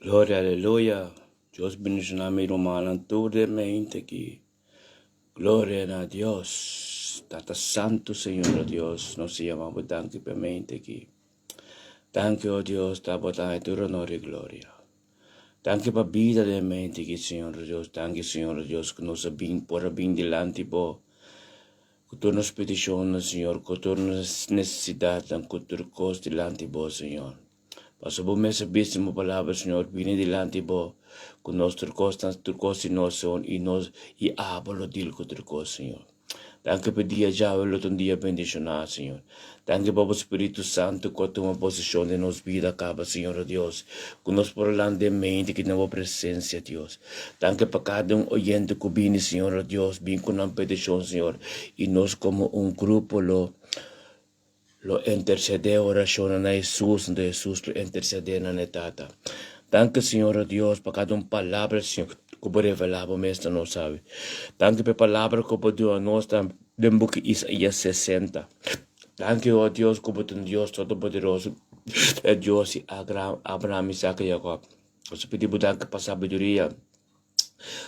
Gloria, aleluya. Dios bendiga mi hermano turdemente aquí. Gloria a Dios. Tata Santo Señor Dios, nos llamamos tanto per mente aquí. Tanto oh Dios, ta botare tu honor y gloria. Tanto per vida de mente aquí, Señor Dios. Tanto Señor Dios, que nos abin por abin delante bo. Que tu nos peticiones, Señor, que tu nos necesidad, que tu cos delante bo, Señor. Paso por me sabísimo palabra, Señor, viene delante bo, con nuestro cosas y no son, y hablo dil con tu cosa, Señor. Danke per dia ya, lo un día bendicionar, Señor. Danke por el Espíritu Santo, que toma posición de nos vida acaba, Señor Dios. Que nos por delante mente, que nueva presencia, Dios. Danke por cada un oyente que viene, Señor Dios, bien con una petición, Señor. Y nos como un grupo lo intercede oración a Jesús, de Jesús lo intercede en la tata. Danke, Señor Dios, por cada palabra, Señor, que por revelar, esto no sabe. Danke por palabra que por Dios nos da, de book Isaías 60. Danke, oh Dios, que por tu Dios todopoderoso, el Dios y Abraham, Isaac y Jacob. Os pedimos danke por sabiduría.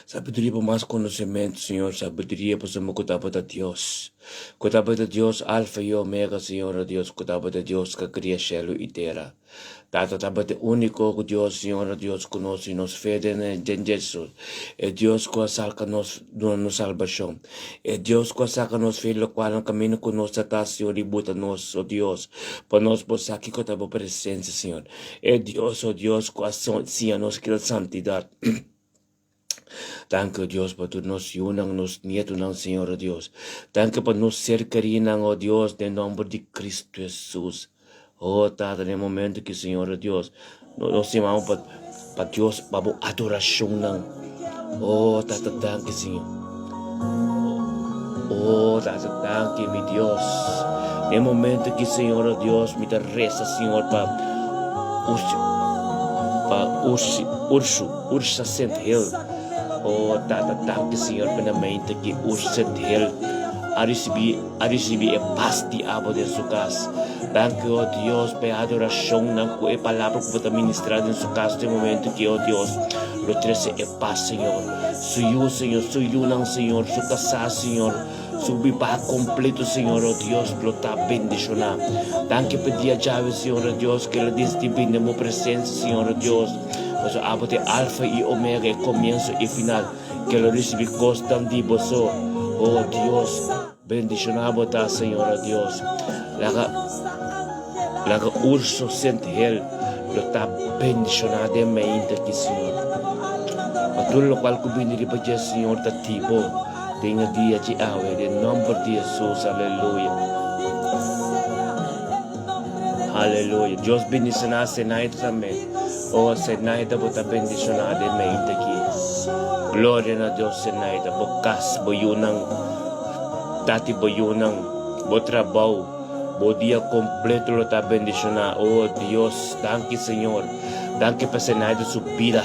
Sabedoria para mais conhecimento, Senhor. Sabedoria para ser cuidado de Deus. Cuidado de Deus, Alfa e Omega, Senhor Deus. Cuidado de Deus que cria céu e terra. Tata de único Deus, Senhor Deus, que nos fede em Jesus. É Deus que saca nos salvação. É Deus que saca nos filhos, qual no caminho que nos está, Senhor, e bota nos, oh Deus, para nós possar aqui com a tua presença, Senhor. É Deus, oh Deus, que sim, nos quer santidade. Danke Dios por tu nos yunang nos nieto ng Señor Dios. Danke por nos cercaría, oh Dios, en nombre de Cristo Jesús. Oh, Tata, en el momento que Señor Dios, nos llamamos para Dios, para adoración. Oh, Tata, danke Señor. Oh, Tata, danke mi Dios. En el momento que Señor Dios me reza, Señor, para Ursa Saint Hill. Oh, Tata, danke Senhor, pela mente que usa dele a receber a paz de abo de sua casa. Danke, oh Deus, pela adoração, não é palavra que você ministrar em sua casa, no momento que, oh Deus, lo trece é paz, Senhor. Sou eu, não, Senhor, sua casa, Senhor. Subi para completo, Senhor, oh Deus, lo está bendicionar. Danke por dia chave, Senhor, oh Deus, que ele distribui na minha presença, Senhor, oh Deus. Mas o abo de alfa e omega, começo e final, que ele recebe constante boso. Oh Deus, bendicionado está, Senhor, oh Deus. Laga urso sente ele, lo está bendicionado em mente aqui, Senhor. Mas tudo o qual que vem de para Senhor, está tipo, tenha dia de awe, em nome de Jesus, aleluia. Aleluia. Deus bendicionar a Senaita também. Oh, Senaita, bota bendicionada em mente aqui. Glória a Deus, Senaita. Bokas, boyunang. Tati boyunang. Bo trabalho. Bo dia completo lo está bendicionar. Oh, Deus, danke, Senhor. Danke para Senaita subida.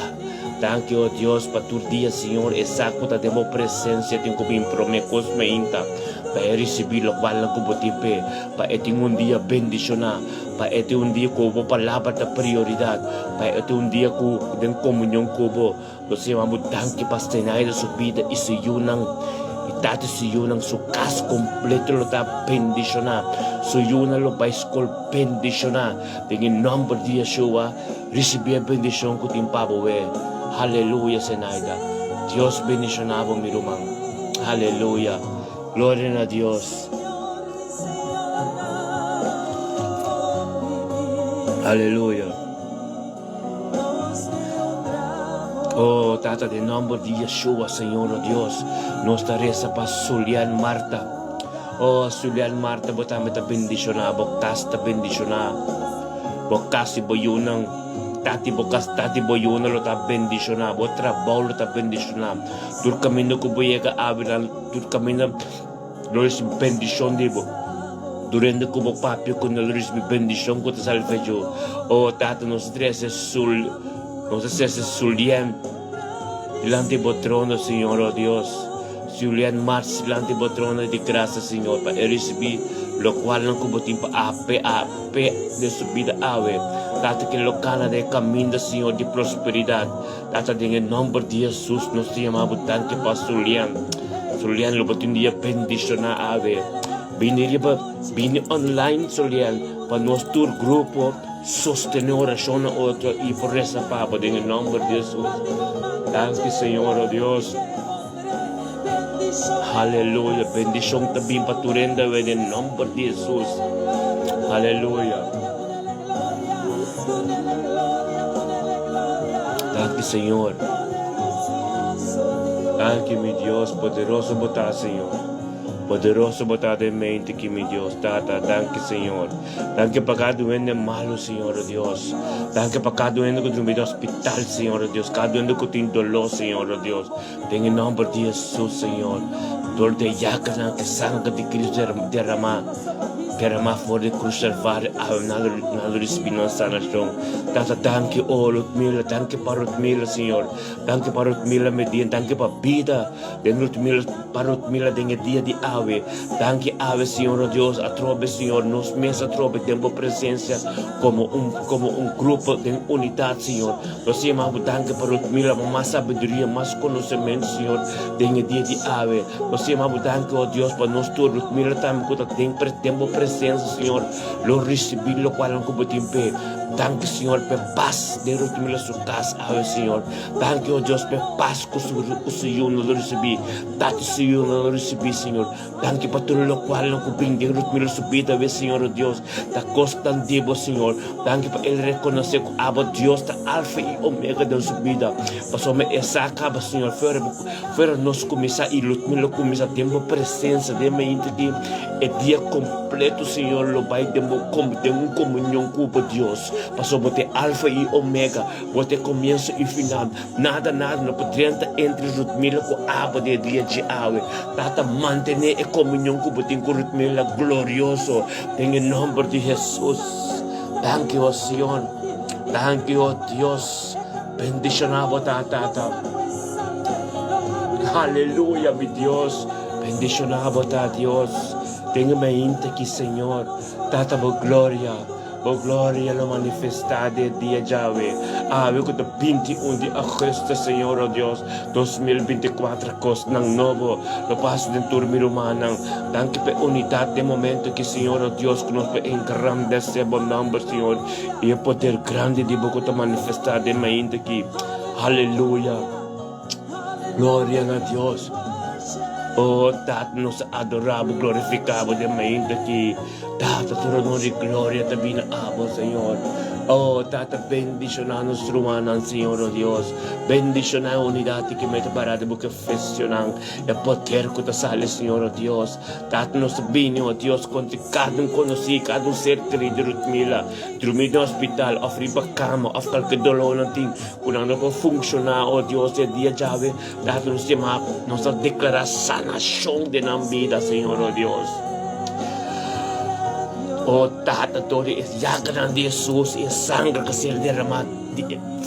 Danke, oh Deus, para tu dia, Senhor. Exato, da demo presença. Tenho que vir promecos meinta. Para receber o qual não cubo tipe. Para ter dia bendicionar. Para ter dia que a palavra da prioridade. Para ter dia que tem comunhão com o você vamos danke para Senaita subida. E se eu não dati si yun ang sukas kompleto lo ta bendicionar. So yun ang lo pa school bendicionar. Tingin nombre de Yeshua, recibir bendición ko timpabo we. Hallelujah, Senaida. Dios bendicionado mi rumang. Hallelujah. Gloria a Dios. Hallelujah. Oh, Tata, en nombre de Yeshua, Señor oh Dios, nos reza para Sulian Marta. Oh, Sulian Marta, botame ta bendicionar, bokas ta bendicionar. Bokas si boyunang, tati boyunang lo ta bendicionar, bo trabaho lo ta bendicionar. Tur camino ko boyega abilan, tur camino lo es bendición de bo. Durante que o papio quando ele recebe bendição que te salvejo. Oh, Tata, nos trece Sulian delante do trono, Senhor, oh Deus. Sulian marcha delante do trono de graça, Senhor, para receber lo qual não como tempo ape de subida ave. Tata, que lo cana de camino, Señor, de prosperidad. Tata, en el nombre de Jesús, nos llamamos tanto para Sulian. Sulian, lo botin dia bendición a ave. Vini online, Sulian, para nuestro grupo, sostener oración a otro y por esa papa, en el nombre de Jesús. Gracias, Señor, oh Dios. Aleluya. Bendición también para tu renda, en el nombre de Jesús. Aleluya. Gracias, Señor. Gracias, mi Dios. Poderoso botar, Señor. Poderoso botar de mente que mi Dios. Tata, gracias, Señor. Gracias para cada duende malo, Señor, oh Dios. Gracias para cada duende que dormir hospital, Señor, oh Dios. Cada duende que tiene dolor, Señor, oh Dios. En el nombre de Jesús, Señor. Dolor de llagas, que sangre de Cristo derramar for the cruz salvar nada recibir sanación. Tata, tanque oh Rutmila, tanque para Rutmila, Señor. Tanque para Rutmila medien, tanque para vida. Den Rutmila para Rutmila den el día de ave. Tanque ave, Señor, oh Dios, atrobe, Señor, nos mesa atrobe, tengo presencia como un grupo de unidad, Señor. Nos llamamos tanque para Rutmila, más sabiduría, más conocimiento, Señor, den el día de ave. Nos llamamos tanque, oh Dios, para nosotros Rutmila también tengo presença, Senhor, lo recebi, lo qual não combatim pé. Danke, Senhor, por paz de Rutmila sua casa, Senhor. Danke, oh Deus, por paz que o Senhor não recebi. Tanto o Senhor não recebi, Senhor. Danke para tudo lo qual não cumprim de Rutmila sua vida, Senhor, oh Deus. Da constante, Senhor. Danke para ele reconhecer que Abba Deus está alfa e omega da sua vida. Passou me essa acaba, Senhor. Fora nós começar e Rutmila começar a ter uma presença, de uma entidade, é dia completo, Senhor, lo vai ter uma comunhão com Deus. Passou a ter alfa e omega, vou ter começo e final. Nada não poderia entrar entre Rutmila com Abba de dia de ave. Tata manter a comunhão com Rutmila glorioso. Em nome de Jesus. Thank you, Senhor. Thank you, Deus. Bendicionado, Tata. Aleluia, meu Deus. Bendicionado, Deus. Tenha mente aqui, Senhor. Tata, por glória lo manifestada dia Yahweh. Ave que do 21 de agosto, Senhor, oh Deus, 2024, costa ng novo, lo passo de turmi rumanang, danke pe unidade de momento que, Senhor, oh Deus, que nos pe engrandecer bom nome, Senhor, e o poder grande de boca te manifestar de mente aqui. Aleluia. Glória a Deus. Oh, Tata, nos adoramos, glorificamos de mente aqui. Tata, trono de glória também na abo, Senhor. Oh, Tata, bendicionar nos rumanan, Senhor, oh Deus. Bendicionar a unidade que mete parada, porque festionan. E poder que te sale, Senhor, oh Deus. Tata, nos bine, oh Deus, contra cada conhecido, cada ser querido, Rutmila. Dormir no hospital, offrir para cama, offrir qualquer dolor, não tem. Quando não pode funcionar, oh Deus, é dia chave. Tata, nos chama, nos declarar sanação de na vida, Senhor, oh Deus. Oh, Tata, todo esse grande Jesus e sangue que se derramado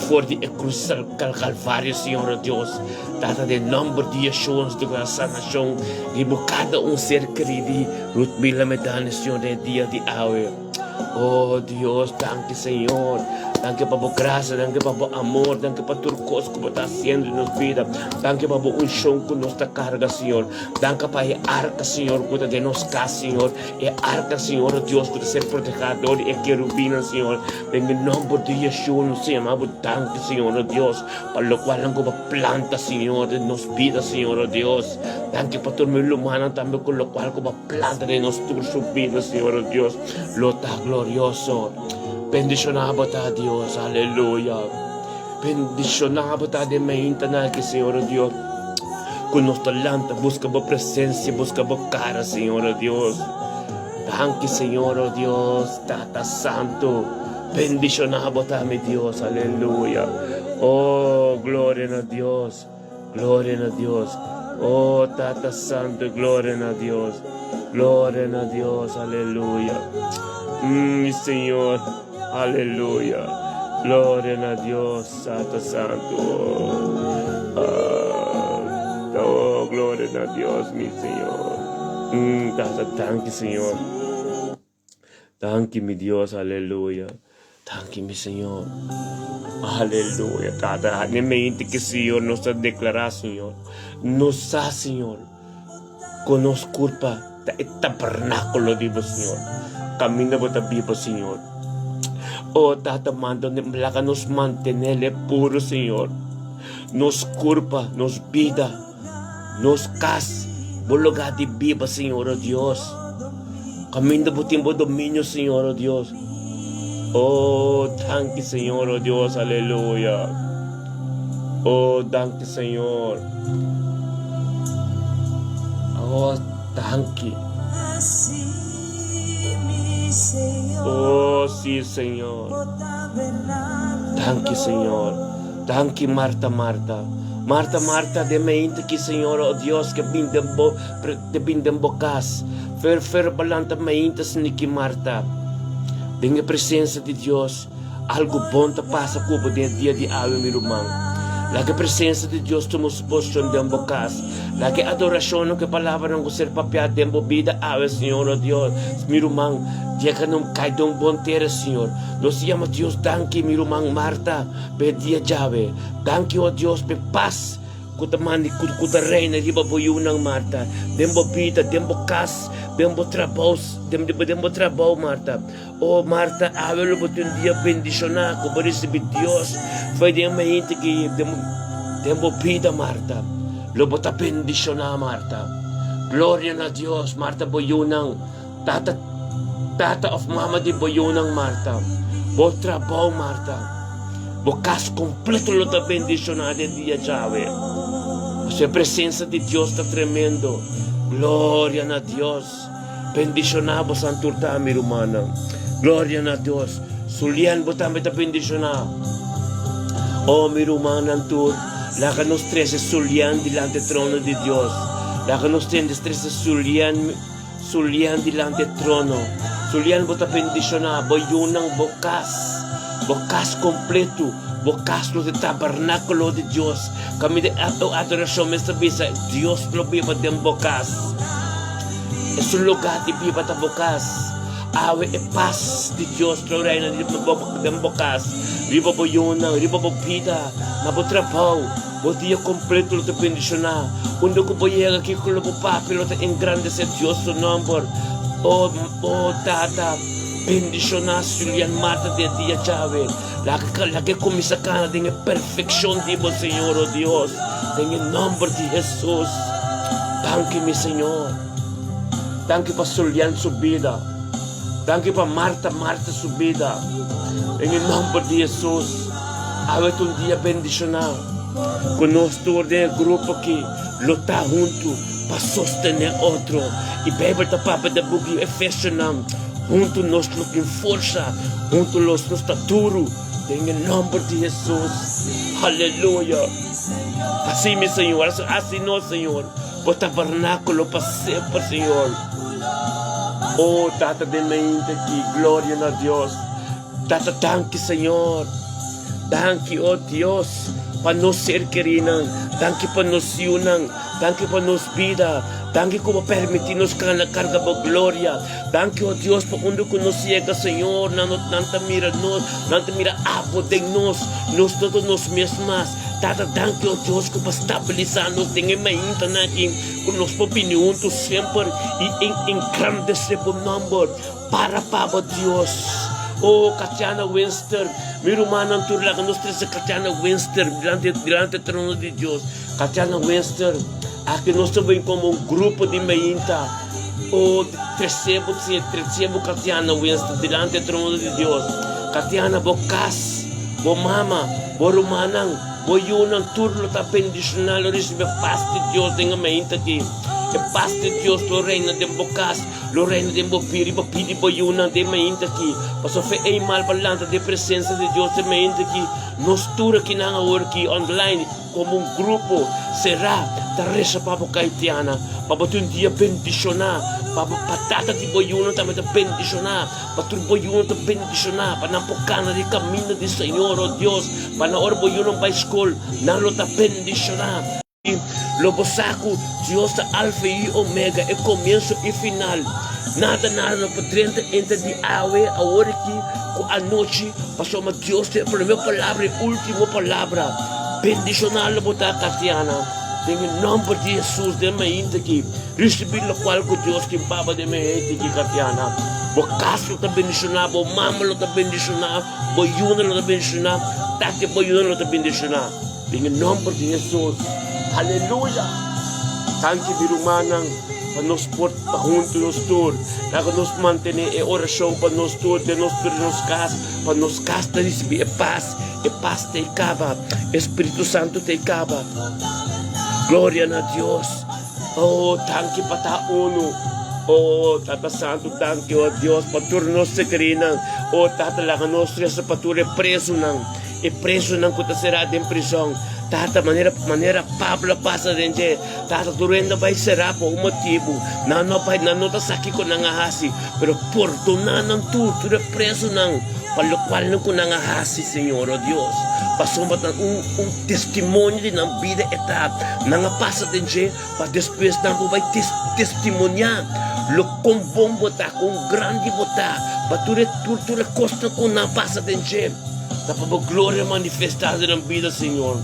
forte e cruz Calvário, Senhor, oh Deus. Tata, de nome de Jesus, de sanação, de cada ser querido, Rutmila me dá, Senhor, de dia de ave. Oh, Deus, danke, Senhor. Danke para a graça, danke para o amor, danke para tudo que você está fazendo em nossa vida. Danke para a unção que nos carga, Senhor. Danke para a arca, Senhor, que de nos casa, Senhor. E a arca, Senhor, Deus, que ser protegedor e querubina, Senhor. Em nome de Jesus, nos chamamos, danke, Senhor, Deus, para o qual não planta, Senhor, de nos vida, Senhor, Deus. Danke para todo mundo humano também, com o qual como planta de nos vida, Senhor, Deus. Lo está glorioso. Bendicionado a Deus, aleluia. Bendicionado a de mente que, Senhor Deus. Com nosso talento, busca a presença, busca a cara, Senhor Deus. Danke, Senhor Deus, Tata Santo. Bendicionado a mi Deus, aleluia. Oh, glória a Deus, glória a Deus. Oh, Tata Santo, glória a Deus, glória a Deus, aleluia. Senhor. Aleluia. Glória a Deus, Santo Santo. Oh, glória a Deus, meu Senhor. Danke, Senhor. Danke, meu Deus, aleluia. Thank you, mi Señor. Aleluya, Tata. Mente que, Señor, nos declara, Señor. Nos ha, Señor, con nos culpa el tabernáculo, digo, Señor. Camina por la Biblia, Señor. Oh, Tata, mando, nos mantenerle puro, Señor. Nos culpa, nos vida, nos cas, por lugar de Biblia, Señor, oh Dios. Camina por tiempo dominio, Señor, oh Dios. Oh, thank you, Señor, oh Dios, aleluya. Oh, thank you, Señor. Oh, thank you. Oh, sí, Señor. Thank you, Señor. Thank you, Marta, Marta. Marta, Marta, de mente que, Señor, oh Dios, que bindem bocas. Fer balanta mente, Niki Marta. Tenha presença de Deus, algo bom te passa como dia de ave, meu irmão. La que presença de Deus toma suposto de bocas. La que adoração que palavra não ser papel de vida ave, Senhor, oh Deus, meu irmão. Dia que não cai de bom terra, Senhor. Nós chama Deus, danke, meu irmão Marta, pe dia jave. Danke, oh Deus, pe paz. Kutamani kuta reina di baboyu ng Marta. Dembo pita, dembo kas, dembo trabaho Marta. Oh Marta, awelo po yung dia bendisyonan ko, bari si Dios. Pwede ang mahinti ki dembo pita Marta. Lobo ta bendisyonan Marta. Gloria na Dios, Marta boyu ng tata of mama di boyu ng Marta. Bo trabaho Marta. Bukas completo lo ta bendisyonan de dia jave. A presença de Deus está tremendo. Glória a Deus. Bendicionamos a turta, minha irmã. Glória a Deus. Sulian botame ta bendicionar. Oh, minha irmã, Antur. La que nos trece sulian delante del trono de Dios. La que nos trece sulian delante del trono. Sulian bota bendicionar. Boyunang bokas. Bokas completo. Bocaslo de tabernáculo de Dios. Kami de adoración me sabisa. Dios lo viva de bocas. Es un lugar de viva de bocas. Awe e paz de Dios lo reina de bocas. Riba boyona, riba bopida. Nabo trabaho. O dia completo lo te bendicionar. Undo ko boyega ki ko lo papi lo te engrandecer Dios su nombre. Oh tata. Bendicionar Julian Marta de dia chave. La que comienza a tener perfección, digo, Señor, oh Dios, en el nombre de Jesús. Danke, mi Señor. Danke para Julián su vida. Danke para Marta su vida. En el nombre de Jesús. Habet un día bendicionar. Conozco el grupo que lo está junto para sostener otro. Y Biblia está papa de bugi efesionam. Junto nos lo que fuerza. Junto los taturu. En el nombre de Jesús. Aleluya. Así, mi Señor. Así no, Señor. Por tabernáculo para siempre, Señor. Oh, Tata de mente aquí. Gloria a Dios. Tata, danke, Señor. Danke, oh Dios. Para nos ser queridos. Danke para nos unan. Danke para nos vida. Danke como permitirnos carga por gloria. Danke, oh Dios, por onde que nos llega, Señor. Não mira nos, não mira abo de nós todos nos mesmas. Tata, danke, oh Deus, que para estabilizar-nos, tem uma internet com nossa opinião, tu sempre e engrandecer o nome. Para Deus. Oh, Katiana Winster, mi hermana Anturla, que nos trae Katiana Winster, delante del trono de Dios. Katiana Winster, aqui nós também como grupo de meinta. Oh, recebo Katiana Winster, delante del trono de Dios. Katiana, bocas, bo mama, bo rumanang, bo yunang turlo ta bendicional, recibe paz de Dios, tenga meinta aqui. Que paz de Dios lo reina de bocas, lo reina de bopiri, bopiri, boyuna de meinta aqui. Paso fe ei mal balanta de presença de Deus de meinta aqui. Nos tura que não agora aqui online como grupo será da reza para Caetiana, para um dia bendicionar, para patata de boyuna também te bendicionar, para tu boyuna te bendicionar, para na pocana de caminho de Senhor, oh Deus, para na hora boyuna vai escola, não lo te bendicionar. Lobo saco, Dios da alfa y omega, el comienzo y final. Nada por 30 de awe, a hora que a noite, passou uma Deus, a primeira palavra e última palavra. Bendicionar a botar Tatiana. Em nome de Jesus, de mim aqui. Receber o qual que Deus que baba de mim aqui, Tatiana. Bo caso está bendicionar, bo mama lo está bendicionar, bo yuna lo está bendicionar, tati bo yuna lo está bendicionar. Em nome de Jesus. Aleluia. Tanto de rumanang para nos pôr junto nos tur, para nos manter em oração para nos tur, de nos tur nos cas, para nos casta receber paz te acaba, Espírito Santo te acaba. Glória a Deus. Oh, tanque para ta uno. Oh, Tata Santo, tanque, oh Deus, para tur nos secrenan. Oh, Tata lá nos resta para tur preso não, e preso não que será de prisão. Tata maneira Pablo passa dentro, tata durante vai será por um motivo, não tá aqui com nangahasi, pero por tu não tu preso não, para o qual não com nangahasi, Senhor, oh Deus, passou um testemunho de na vida etapa, nanga passa dentro, para depois não vai testemunhar, lo com bom botar, com grande botar, para tu costa com na passa dentro. Dá para a glória manifestada na vida, Senhor.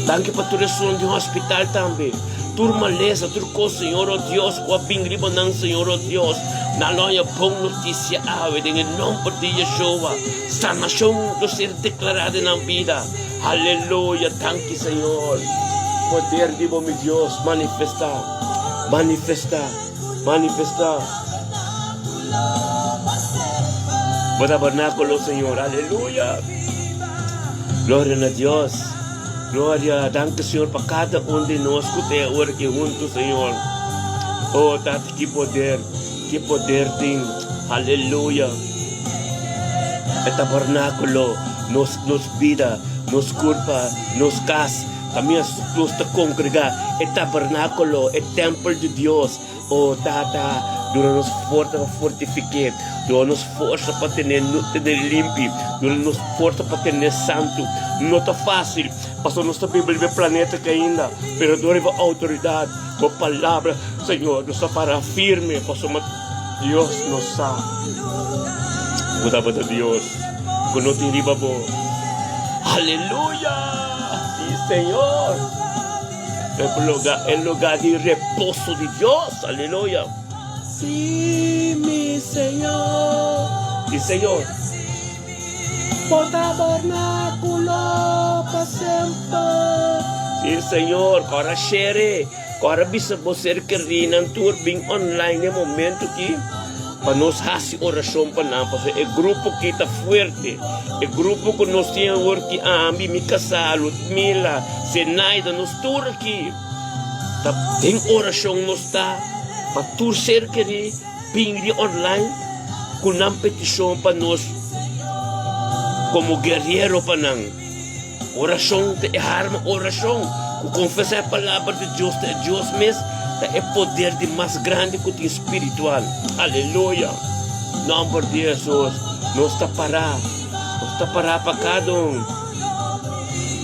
Tanque para tu ressurreição de um hospital também. Turma lesa, turco, Senhor, oh Deus, com a bingriba não, Senhor, oh Deus. Na loja, bom notícia, ave, em nome de Yeshua. Sanação do ser declarada na vida. Aleluia, tanque, Senhor. Poder de bom Deus, manifestar. Tabernáculo, Senhor, aleluia. Glória a Deus. Glória, danke, Senhor, para cada de nós que tem agora aqui junto, Senhor. Oh, Tati, que poder tem. Aleluia. É tabernáculo, nos vida, nos corpo, nos casa, também nos congregar. É tabernáculo, é templo de Deus. Oh, Tata. Dura-nos força para fortificar, dura-nos força para ter limpo, dura-nos força para ter santo. Não está fácil, passou nossa Bíblia no planeta que ainda, mas dura a autoridade, com a palavra, Senhor, nos para firme, passou Deus nos sabe. Cuidado de Deus, que não te riba bom. Aleluia! Sim, Senhor! É o lugar de repouso de Deus, aleluia! Sim, meu Senhor. Sim, Senhor. O tabernáculo para sempre. Sim, Senhor. Agora share. Agora bisa você querer nan tour bem online no momento que para nós fazer oração para nós. Porque é grupo que está forte. É grupo que nós temos work ambi mi casalo, mila, senaida nos tour aqui. Tem oração nos está. Para tu ser que pingri online com uma petição para nós como guerreiro para nós oração é arma oração com confessar a palavra de Deus mesmo é poder de mais grande que o espiritual. Aleluia. Nome de Jesus. Nós está parar para cada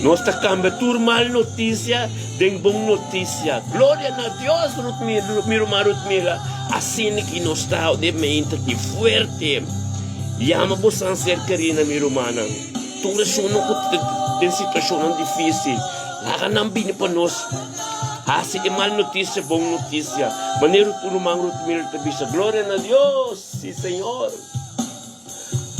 nós está cambiando tur mal notícia de bom notícia. Glória a Deus, Rutmila. Assim que nós está de mente que forte. Yama bosan ser querida, minha irmã. Tu ressono com situação difícil. Lá não vem para nós. Assim é mal notícia, bom notícia. Maneiro tu irmã Rutmila te bisa. Glória a Deus, sim, Senhor.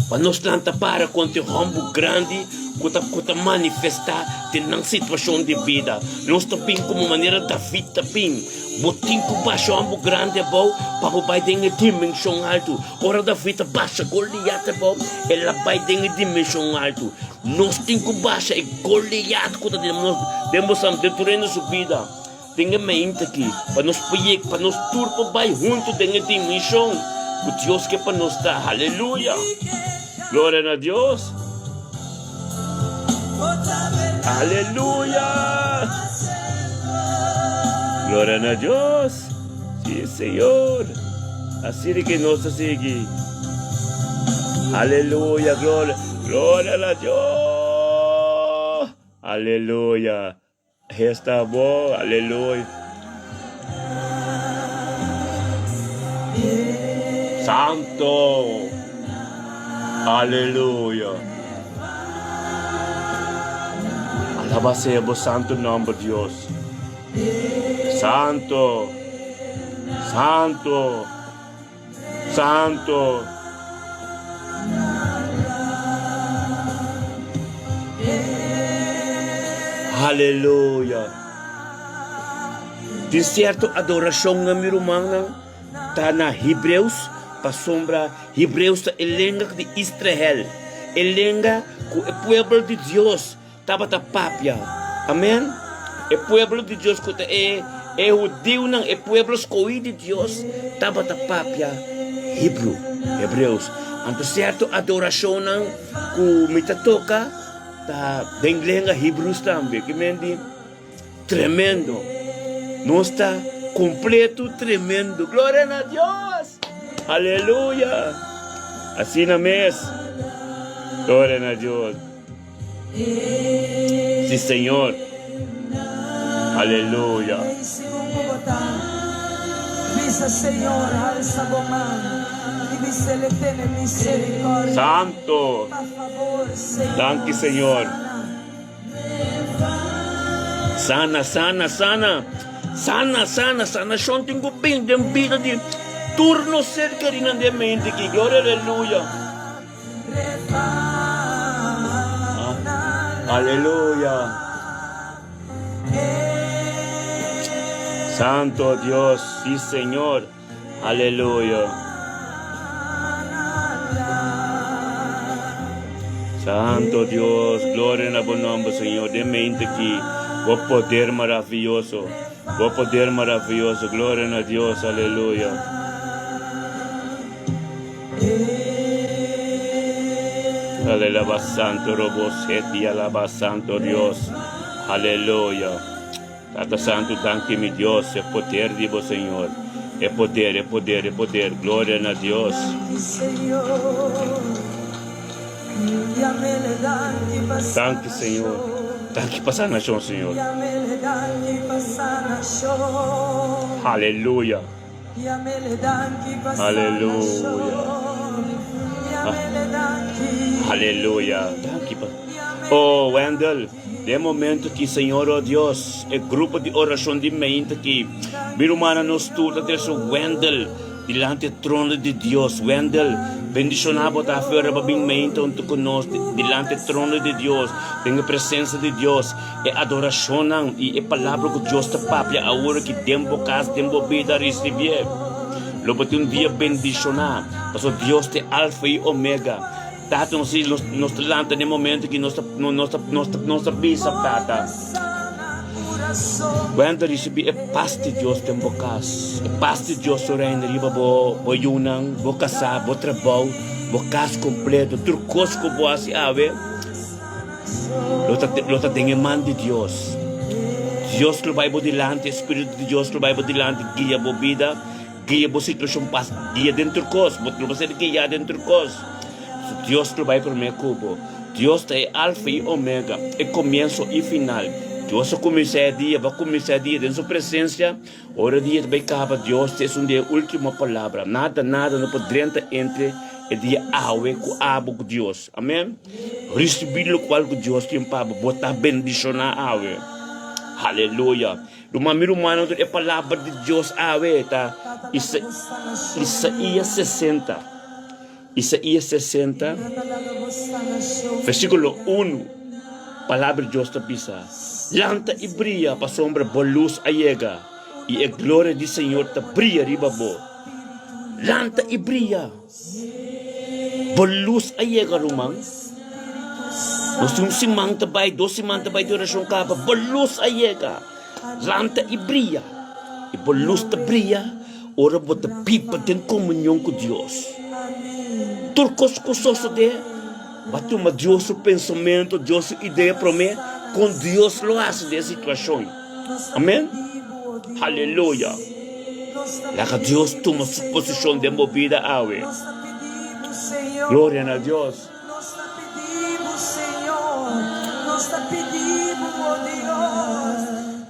Para nós planta para quanto rombo grande, quanto manifestar de uma situação de vida. Nós também como maneira da vida também. Botim com baixo rombo grande é bom, para vai ter uma dimensão alta. Hora da vida baixa, Goliath é bom, ela vai ter uma dimensão alta. Nós temos que baixa, é Goliath, quando temos dentro nossa vida. Tem uma mente aqui, para nós projetos, para nós turpo vai junto de uma dimensão. O Deus que para nós dá, aleluia. Glória a Deus. Aleluia. Glória a Deus. Sim, Senhor. Assim que nós seguimos. Aleluia. Glória a Deus. Aleluia. Está bom. Aleluia. Santo. Aleluya. Alaba sea por santo nombre, Dios. Santo. Santo. Santo. Aleluya. De certo adoração na mirumang tá na Hebreus, pa sombra Hebreus ta elenga de Israel, elenga com o povo de Deus, tava ta papia, amém? O povo de Deus que é judeu não, o povo escolhido de Deus, tava ta papia, Hebreus. Anto certo adoração não, que me toca, tá denlenga Hebreus também, que mendi tremendo. No está completo, tremendo. Glória a Deus. Aleluya. Assim na mes. Glória a Deus. Sí, Senhor. Aleluya. Santo. Danke, Senhor. Sana, sana, sana. Sana, sana, sana. Shanting ko bem den vida de turno cerca rin ang mente ki. Gloria, aleluya. Aleluya. Santo Dios, sí, Señor. Aleluya. Santo Dios, gloria en el nombre, Señor. De mente aquí. O poder maravilloso. O poder maravilloso. Gloria a Dios. Aleluya. Alaba santo roboseti. Alaba santo Dios. Aleluya. Tata santo, danke mi Dios. El poder de vos, Señor. El poder, el poder, el poder. Gloria a Dios. Danke, Señor. Danke para sanación, Señor. Aleluya. Aleluya. Aleluya. Oh, Wendell, de momento que, Senhor, oh Deus, o grupo de oração de mente que Birumana nos tudo até o Wendell, diante do trono de Deus. Wendell, bendicionado a fora para bem mente junto conosco, diante do trono de Deus, tem a presença de Deus, e adoração e a palavra que Deus te papia, a hora que tempo casa, tempo vida receber. Logo tem dia bendicionado, porque Deus é alfa e omega. Tata nos lanta no momento que nós bisa tata. Quando recebi a paz de Deus tempo casa, a paz de Deus reina riba bo yunang, bo casa, bo trabalho, bo casa completo, tudo coisa que bo assim ave. Lota tem man de Deus. Deus que vai bo dilante, Espírito de Deus que vai bo dilante, guia bo vida, guia bo situação paz, guia dentro coisa, bo não ser guia dentro coisa. Deus que vai por meu cubo. Deus é alfa e omega, é começo e final. Deus começa dia, vai começar dia em sua presença. Ora dia vai acabar. Deus é um dia última palavra. Nada não pode entrar entre o dia awe com abo com Deus. Amém? Receber o qual que Deus tem para botar bendicionar awe. Aleluia. Uma mirumana é a palavra de Deus awe tá. Isaías 60. Isaías 60, versículo 1, palavra de Deus te pisa. Lanta e brilha para sombra, boa luz allega, e a glória do Senhor te brilha riba bo. Lanta e brilha, boa luz allega, rumang. Nós temos simang tabay, dois simang tabay de oração capa, boa luz allega. Lanta e brilha, e boa luz te brilha, ora bota pipa tem comunhão com Deus. Turcos cososo de bate uma Deus o pensamento, Deus a ideia para mim, com Deus lo hace de situação. Amém? Aleluia. Lá que Deus toma sua posição de movida ave. Glória a Deus. Nós te pedimos, oh Deus,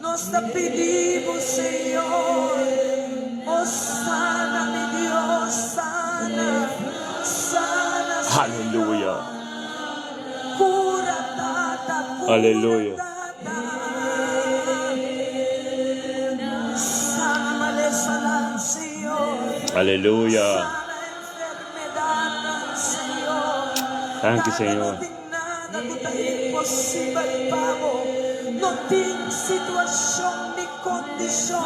nós te pedimos, Senhor, oh sana-me Deus, sana. Aleluya. Cura, tata, cura, Aleluya. tata. Sana malesa ng Señor. Aleluya. Sana enfermedad ng Señor. Thank you, Señor. Nada do impossível pavo. No tem situação ni condição.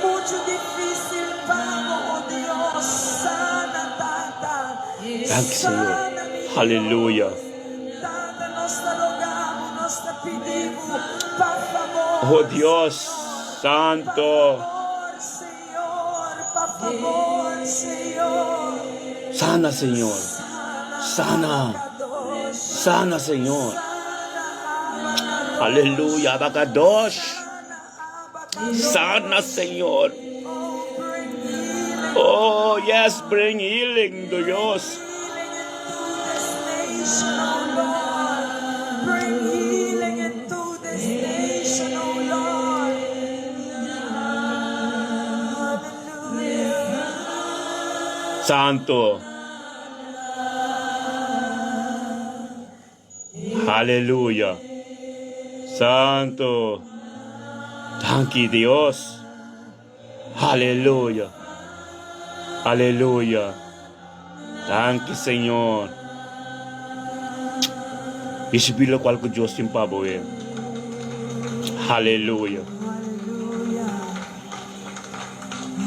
Muito difícil pavo, oh Dios. Sana tata. Thank you, Señor. Aleluya. Tata, nós te rogamos, nós te pedimos, por favor. Oh Dios Santo. Señor, por favor, Señor. Sana, Señor. Sana. Sana, Señor. Aleluya. Abacadosh. Sana, Señor. Oh, yes. Bring healing to Dios. Bring healing into this nation, oh Lord. Hallelujah. Santo. Aleluya. Santo. Thank you, Dios. Aleluya. Aleluya. Thank you, Señor. Isipilo kwal ko Diyos yung paboy. Hallelujah.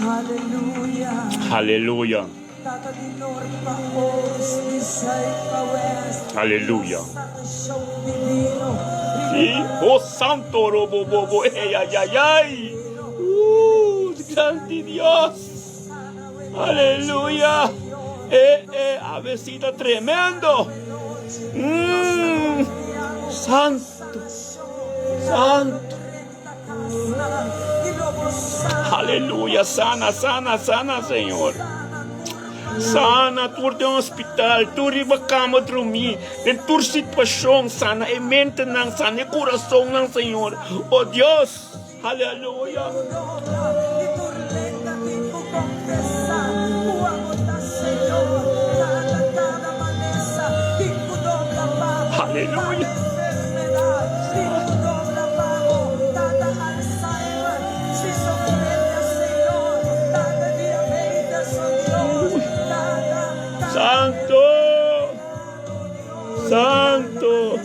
Hallelujah. Hallelujah. Tata di Lord pa Ost, di Side pa West. Hallelujah. Tata Show Divino. Oh Santo Robo Bobo. Ay, ay, ay, ay. Santi Dios. Aleluya. Avecita tremendo. Santo. Santo. Aleluya. Sana, sana, sana, Señor. Sana, tur de um hospital, tur iba cama dormir, de tur situação, sana, e mente ng sana, e coração ng Senhor. Oh Deus, aleluia. Aleluia. Santo, Santo.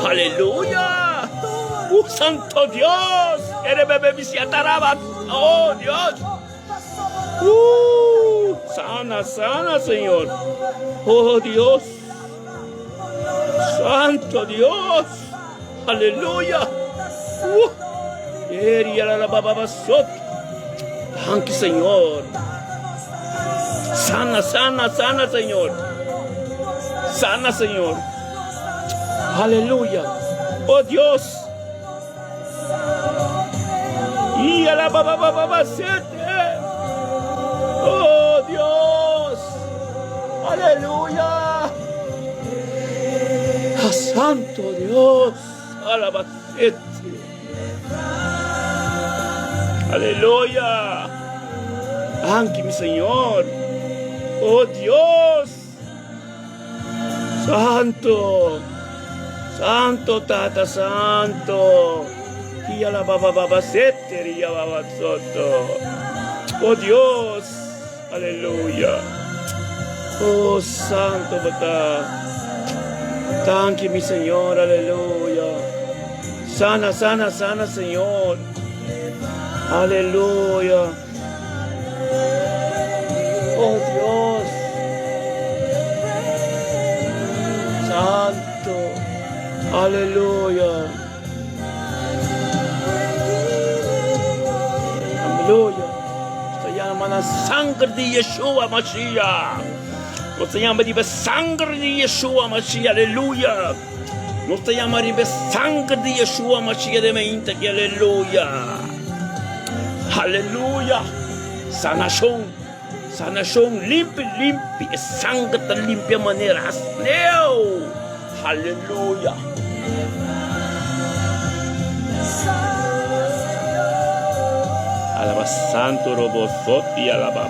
Aleluya. Santo Dios. Eres bebé visiataraba. Oh Dios. Sana, sana, Señor. Oh Dios. Santo Dios. Aleluya. Thank you, Señor. Sana, sana, sana, Señor. Sana, Señor. Aleluya. Oh Dios. Y a la baba siete. Oh Dios. Aleluya. Ah, Santo Dios. Alabacete. Aleluya. Thank you, mi Señor. Oh Dios. Santo. Santo, Tata, Santo. Y a la baba sete. Y a baba soto. Oh Dios. Aleluya. Oh Santo Bata. Thank you, mi Señor. Aleluya. Sana, sana, sana, Señor. Aleluya. Oh Dios. Santo. Aleluya. Aleluya. Se llama la sangre de Yeshua Mashiach. No se llama de sangre de Yeshua Mashiach. Aleluya. No se llama de sangre de Yeshua Mashiach de mente. Aleluya. Aleluya. Sanación. Sanación limpia, sangre tan limpia manera. Neo. Aleluya. Alaba santo robosoti, alaba.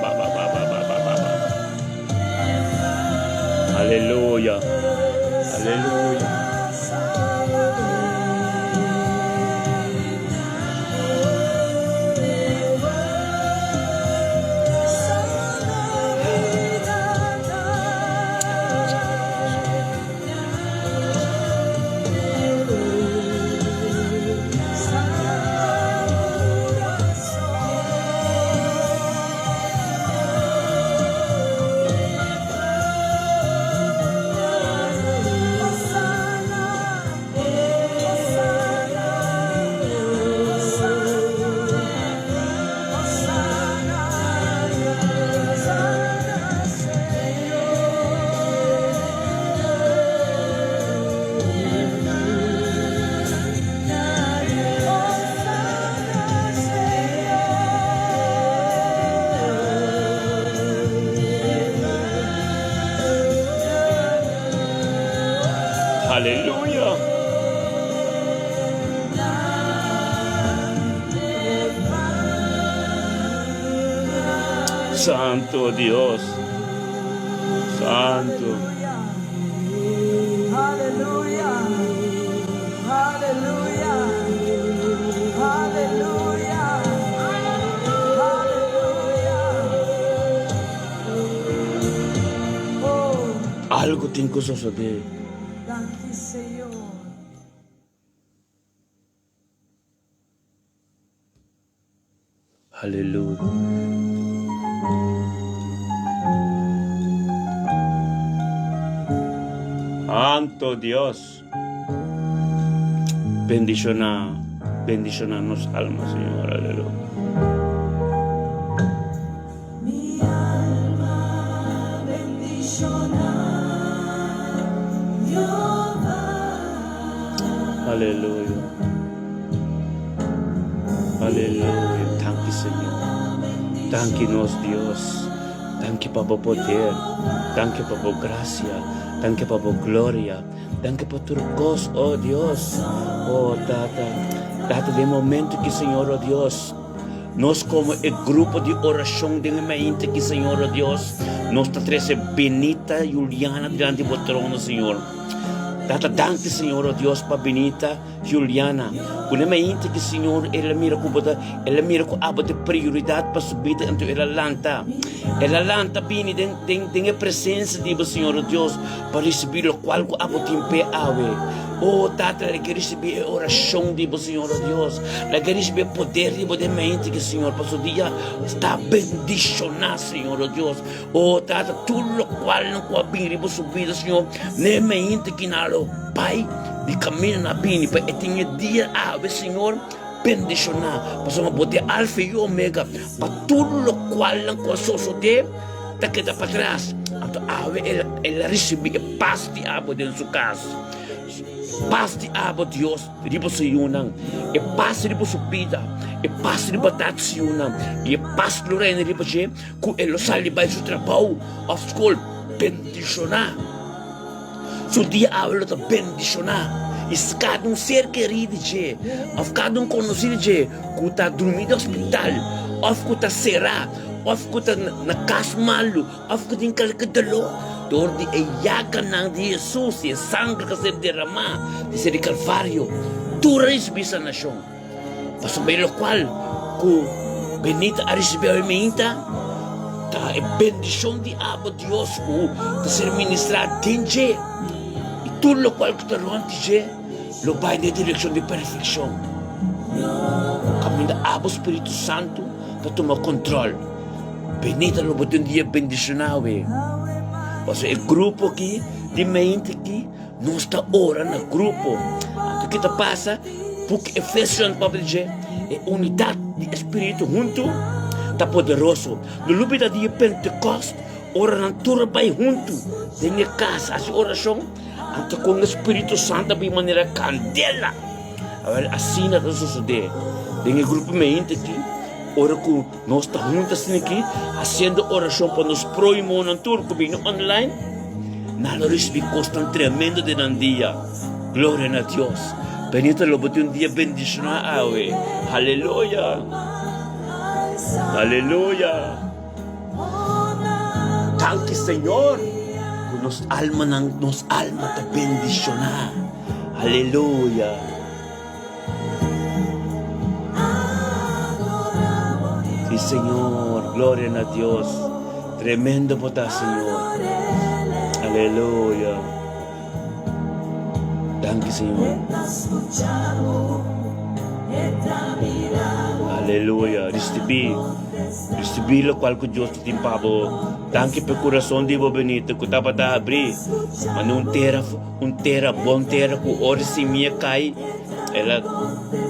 Aleluya. Aleluya. Aleluya. Santo Dios. Santo. Aleluya. Aleluya. Aleluya. Aleluya. Oh, Algo tengo que suceder. danke, Señor. Aleluya. Santo Dios. Bendicionanos almas, Señor. Aleluya. Mi alma bendiciona Jehová. Aleluya. Aleluya. Thank you, Señor. Thank you, nos Dios. Thank you, Papa poder. Thank you, Papa gracia. Thank you, Papa gloria. Thank you, por cos, oh Dios. Oh, Tata. Tata, de momento que, Senhor, oh Deus, nós como o grupo de oração de mente que, Senhor, oh Deus, nós está trazendo Benita Juliana diante do trono, Senhor. Tata, danke, Senhor, oh Deus, para Benita Juliana. Quando mente que, Senhor, ela mira com a prioridade para subir dentro da lanta. Ela lanta bem, tem a presença de Senhor, oh Deus, para receber o qual a tempo ave. Oh, Tata, ela quer receber a oração de Senhor, oh Deus. Ela quer receber o poder de mente que, Senhor, para o dia está bendicionar, Senhor, oh Deus. Oh, Tata, tudo o qual não pode vir para subir, Senhor, nem mente que nada, Pai, de caminho na bini, para ter dia ave, Senhor, bendicionar, para o poder alfa e ômega, para tudo o qual não pode ter, está que para trás. Então, ave, ela recebe a paz de ave dentro da sua casa. Paz de abo Deus, ribo sa yunang, e paz ribo sa vida, e paz ribo tatsi yunang, e paz lorena ribo siya, kung elo salibay sa trabaho, of school, bendisyonar. So dia abo lo ta bendisyonar. Iskadong ser querido siya, of kadong conocido siya, kung ta dormir no hospital, of kung ta sera, of kung ta nakasmalo, of kung din kalkadalo, door di iyakan ng di Jesus, yung sangre kasi derrama, di sa di Calvario, turis bisa nasyon. Pasabay lo qual, ku benita arisibel minta, ta e bendisyon di abo Dios ku, ta ser ministrar dinje, ito lo qual ku taruan dinje, lo bay na direksyon di perfeksyon. Kami na abo Espiritu Santo, ta tuma kontrol. Benita lo batun dia bendisyonawe. Kasi o grupo aqui, de mente aqui, não está ora no grupo. O que está passa, porque Efésios para dizer, é unidade de espírito junto, está poderoso. No lugar da dia Pentecoste, ora na turba vai junto, tem casa, a oração, anta com o Espírito Santo de maneira candela. Assim não sucede. Tem o grupo mente aqui, Ora que nós estamos juntos aqui, fazendo oração para nos próximos no turco, vindo online. Nada recebi costan tremendo de um dia. Glória a Deus. Benito lo bote um dia bendicionado, awe. Aleluia. Aleluia. Thank you, Senhor. Nos alma te bendicionar. Aleluia. Sí, Señor. Gloria a Dios. Tremendo por Señor. Aleluya. Thank you, Señor. Aleluya. Recebi lo qual que Deus te timpavo. Thank you per coração de bo benito. Que tava a abrir. Mas um terra, bom terra, que ora se minha cai. Ela,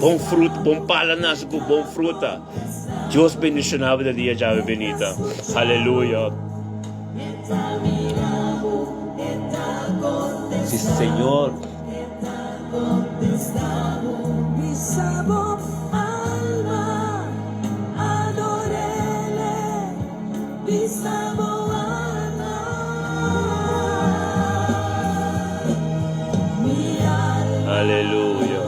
bom fruto, bom pala nasce com bom fruta. Deus bendicionava da dia já benita. Aleluia. Sim, Senhor. Aleluia.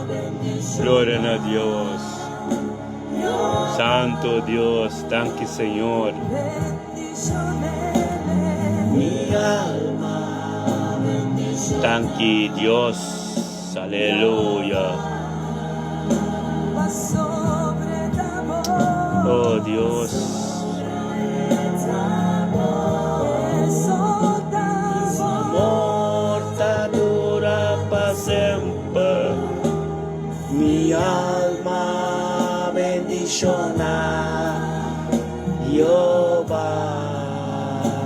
Glória a Deus. Santo Dios, thank you, Señor. Mi alma, thank you, Dios. Aleluya. Oh, Dios. Morta dura para siempre. Mi alma bendiciona Jehová.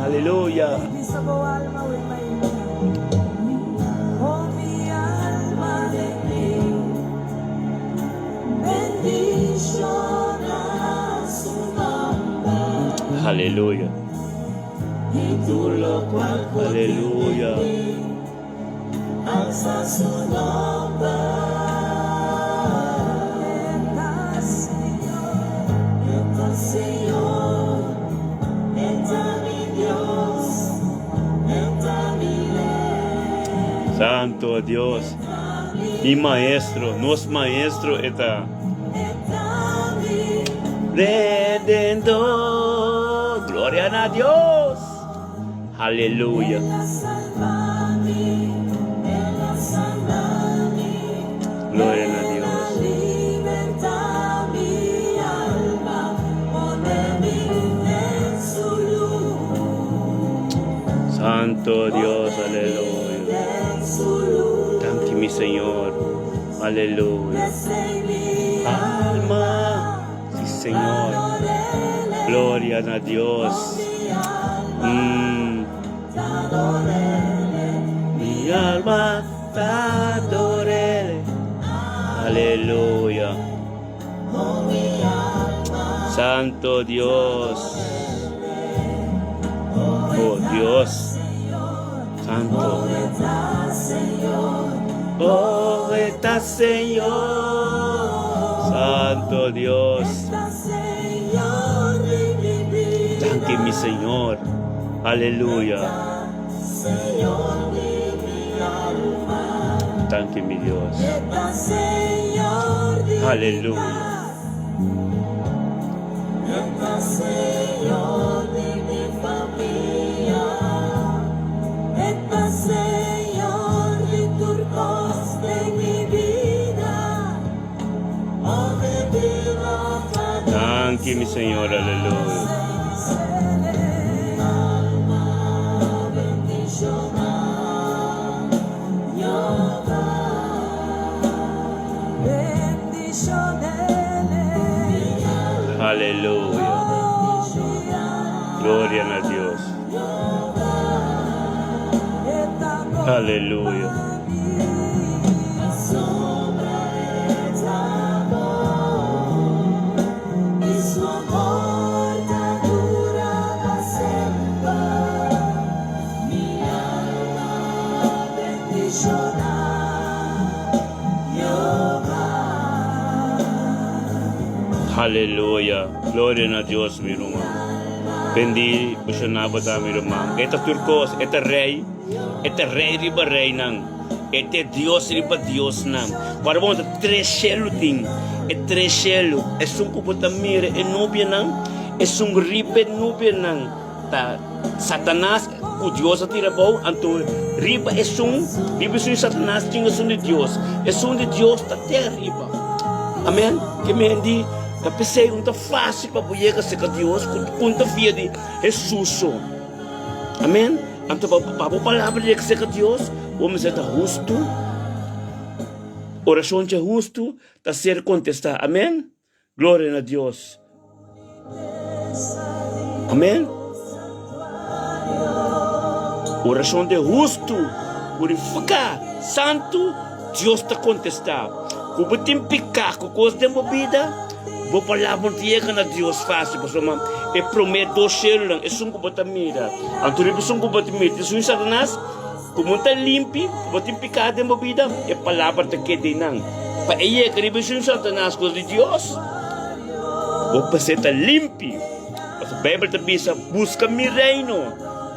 Aleluya. Aleluya. Aleluya. Alza su nombre. Señor, entra mi Dios, entra mi Rey. Santo Dios, mi maestro, nos maestro está Redentor. Gloria a Dios. Aleluya. Gloria a Dios. Santo Dios, aleluya. Thank you, mi Señor. Aleluya. Alma, sí, Señor. Gloria a Dios. Mi alma te adore. Aleluya. Santo Dios. Oh Dios. Santo. Oh, está Señor. Santo Dios. Thank you, mi Señor. Aleluya. Thank you, mi Dios. Aleluya. Señor de mi familia, Señor de turcos de mi vida, oh divino. Thank you, mi Señor, aleluya. Aleluya. Gloria a Dios. Aleluya. Aleluya. Gloria a Dios, mi hermano. Bendi, busyonaba ta, mi hermano. Ito turkos, ito rey riba rey nang. Ito Dios riba Dios nang. Para mo, tres cielo ting. Tres cielo. Es un kubutamire, nubia nang. Es un ribe nubia nang. Ta, Satanás, o Dios a tira bom, anto riba es un Satanás tinha es un de Dios. Es un de Dios ta terra riba. Amém? Que me hindi, tapos não tá fácil para poder ser com Deus, quando tá fia de Jesus. Amém? Então, para a palavra de ser com Deus, vamos ser justo. Oração é justo, tá ser contestar. Amém? Glória a Deus. Amém? Oração de justo, purificar, santo, Deus está contestar. Como tem picar com coisa de vida, vou falar para ti que na Deus fácil, porque mano, é prometo do céu, é só como botar mira. Antônio é só como botar mira. Isso é Satanás, como está limpo, como tem picar de vida, é palavra de que de não. Para ele que é Satanás com Deus, vou passar tá limpo. A Bíblia te diz, busca meu reino,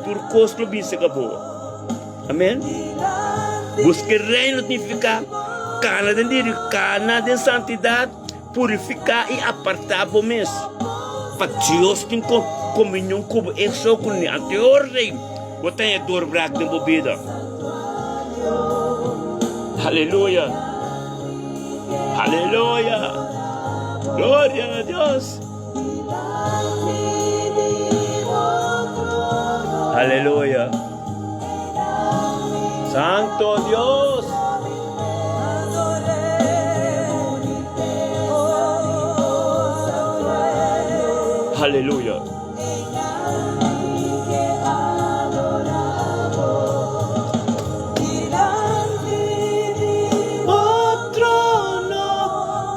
por costo bisa acabou. Amém? Busca reino significa cana de diri, cana de santidade, purificar e apartar o mês. Para Deus tem comunhão com ele só com ele. Anterior rei, você tem dor braco de bebida. Aleluia. Aleluia. Glória a Deus. Aleluia. Santo Dios. Aleluya.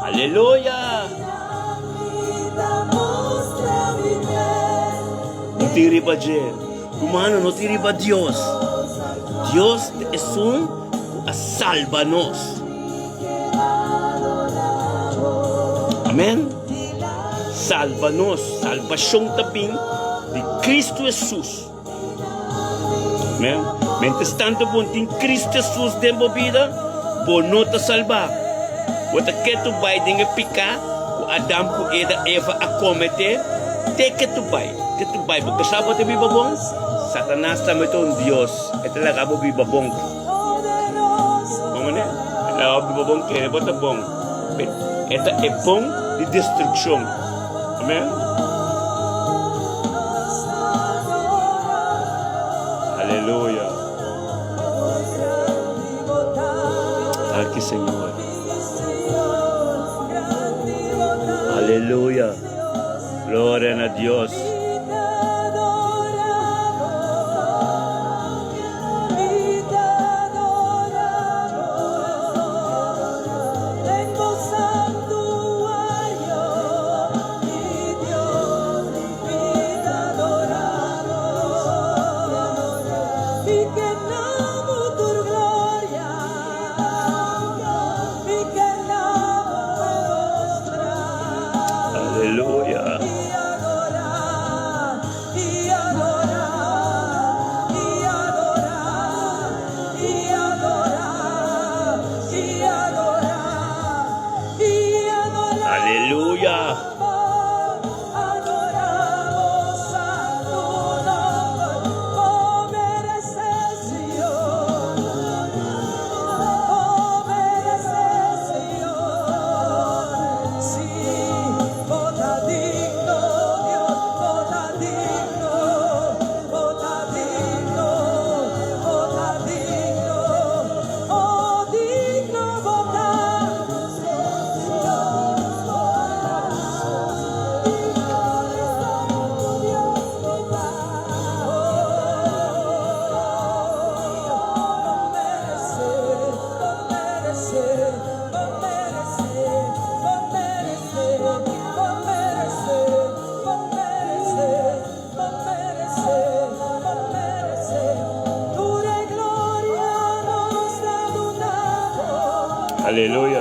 Aleluya. No te riba humano, no te riba Dios. Dios es un salva-nos. Amén. Salva-nos, salvação também de Cristo Jesus. Amém? Mientras tanto, bom tem Cristo Jesus dentro da vida, bom não te salvar. Bota que tu vai dinga picar, o Adão com Eva a cometer, te que tu vai, porque sabe que viva bom? Satanás também é um Deus, é talaga mo viva bom. Vamos né? Ela viva bom que é bota bom. Esta é bom de destruição. Amém? Aleluia. Aqui, Senhor. Aleluia. Glória a Deus. Aleluia.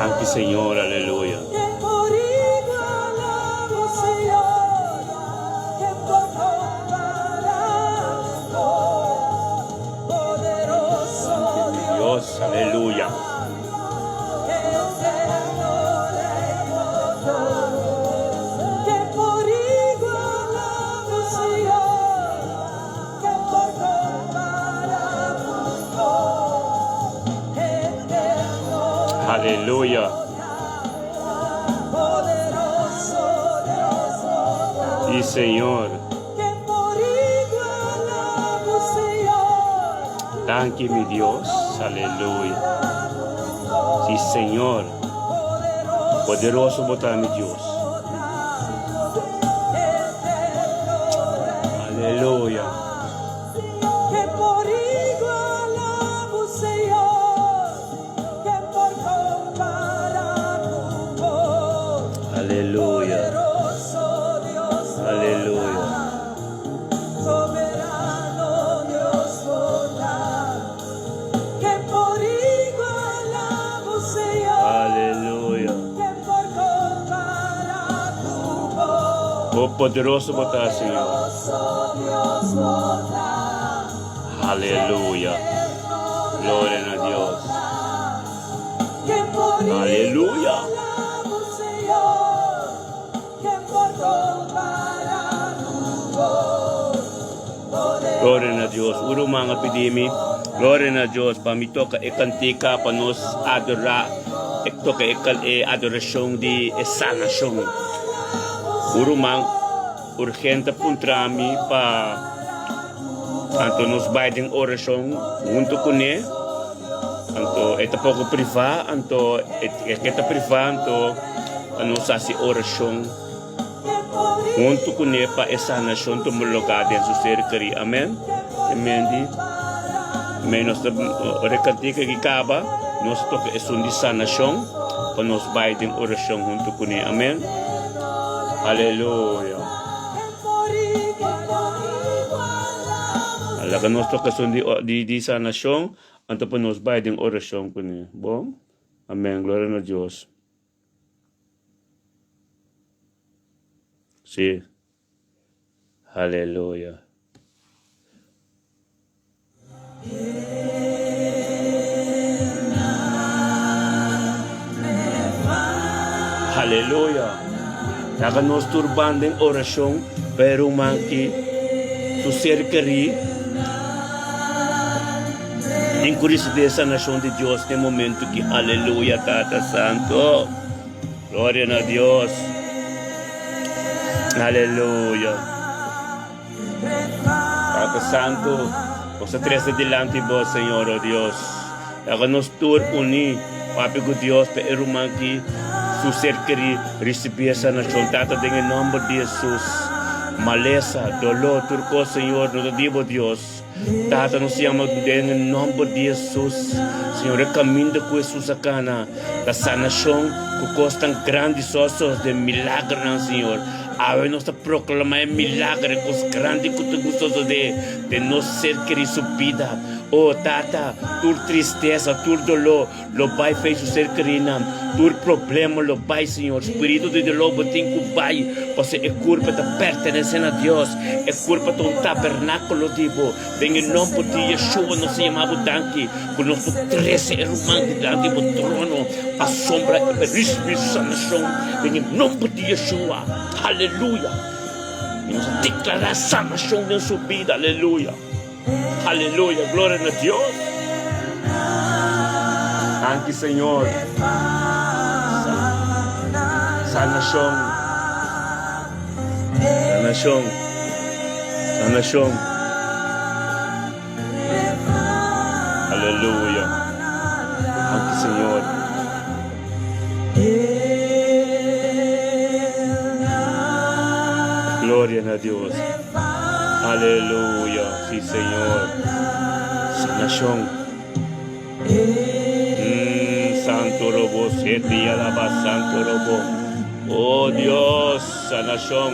Thank you, Señor. Aleluya. Que por igual amo, Señor, que por comparación, poderoso Dios, Dios, aleluya. eterno Rey poderoso. Que por igual amo, Señor, que por comparación, eterno Aleluya. poderoso Dios, Sí, Señor. que por igual amo, Señor, Thank you, mi Dios. Aleluya. Sí, Señor. Poderoso botar, mi Dios. Aleluya. que por igual amo, Señor, que por comparar tu voz, Aleluya. poderoso Dios, Aleluya. soberano Dios total, que por igual amo, Señor, Aleluya. que por comparar tu voz, Oh, poderoso botar, Señor. poderoso Dios total, Aleluya. Gloria a Dios. que por Aleluya. igual amo, Señor, que por comparar tu voz, poderoso Gloria a Dios. Uro mga pidimi. Gloria a Dios. Pamito ka ikantika panos adora. Ito ka ikal adorasyon di sanasyon. Uro mang urgente puntrami pa anto nos baiding orasyon junto kune. Anto ito po ko priva. Anto kita priva. Anto ano sa si orasyon. Junto kune pa sanasyon tumulogade su serkari. Amen. Amen di. Menos de rekantika gikaba. Nos toca esundi sanasyon. Pa nos baiding orasyon junto kune. Amen. Aleluya. Alaga nos toca esundi di sanasyon. Anto pa nos baiding orasyon kune. Bom. Amen. Gloria a Dios. Sí. Aleluya. Aleluya. Taga nos turban ng orasyon, pero manki su cercari en curiosidad sa nación de Dios de momento que aleluya, Tata Santo. Gloria a Dios. Aleluya. Tata Santo, os tres delante vos, Señor, oh Dios. Háganos tur uni, Papi ko Dios, pero manki su ser querido recibir esa nación, Tata, en el nombre de Jesús. Maleza, dolor, turco, Señor, no te digo Dios. Tata, nos llama en el nombre de Jesús. Señor, camino con Jesús acá, la sanación, con cosas tan grandes, osos de milagro, Señor. A ver, nos proclama el milagro, cosas grandes, que te gustoso de no ser querido su vida. Oh, Tata, tu tristeza, tu dolor, lo vai fez o ser querido. Tu problema, lo vai, Señor. Espírito de lobo tem que vai. Você é culpa de pertencer a Deus. É culpa de um tabernáculo vivo. Em nome de Yeshua, nós chamamos tanque. Por nós 13 irmãos diante do trono. A sombra e a sanação. Em nome de Yeshua. Aleluia. E nós declaramos sanação em sua vida. Aleluia. Aleluya, gloria a Dios. Thank you, Señor. Sanación. Sanación. Sanación. Aleluya. Thank you, Señor. Gloria a Dios. Aleluya, sí, Señor. Sanación. Santo robo, siete alaba, santo robo. Oh Dios, sanación.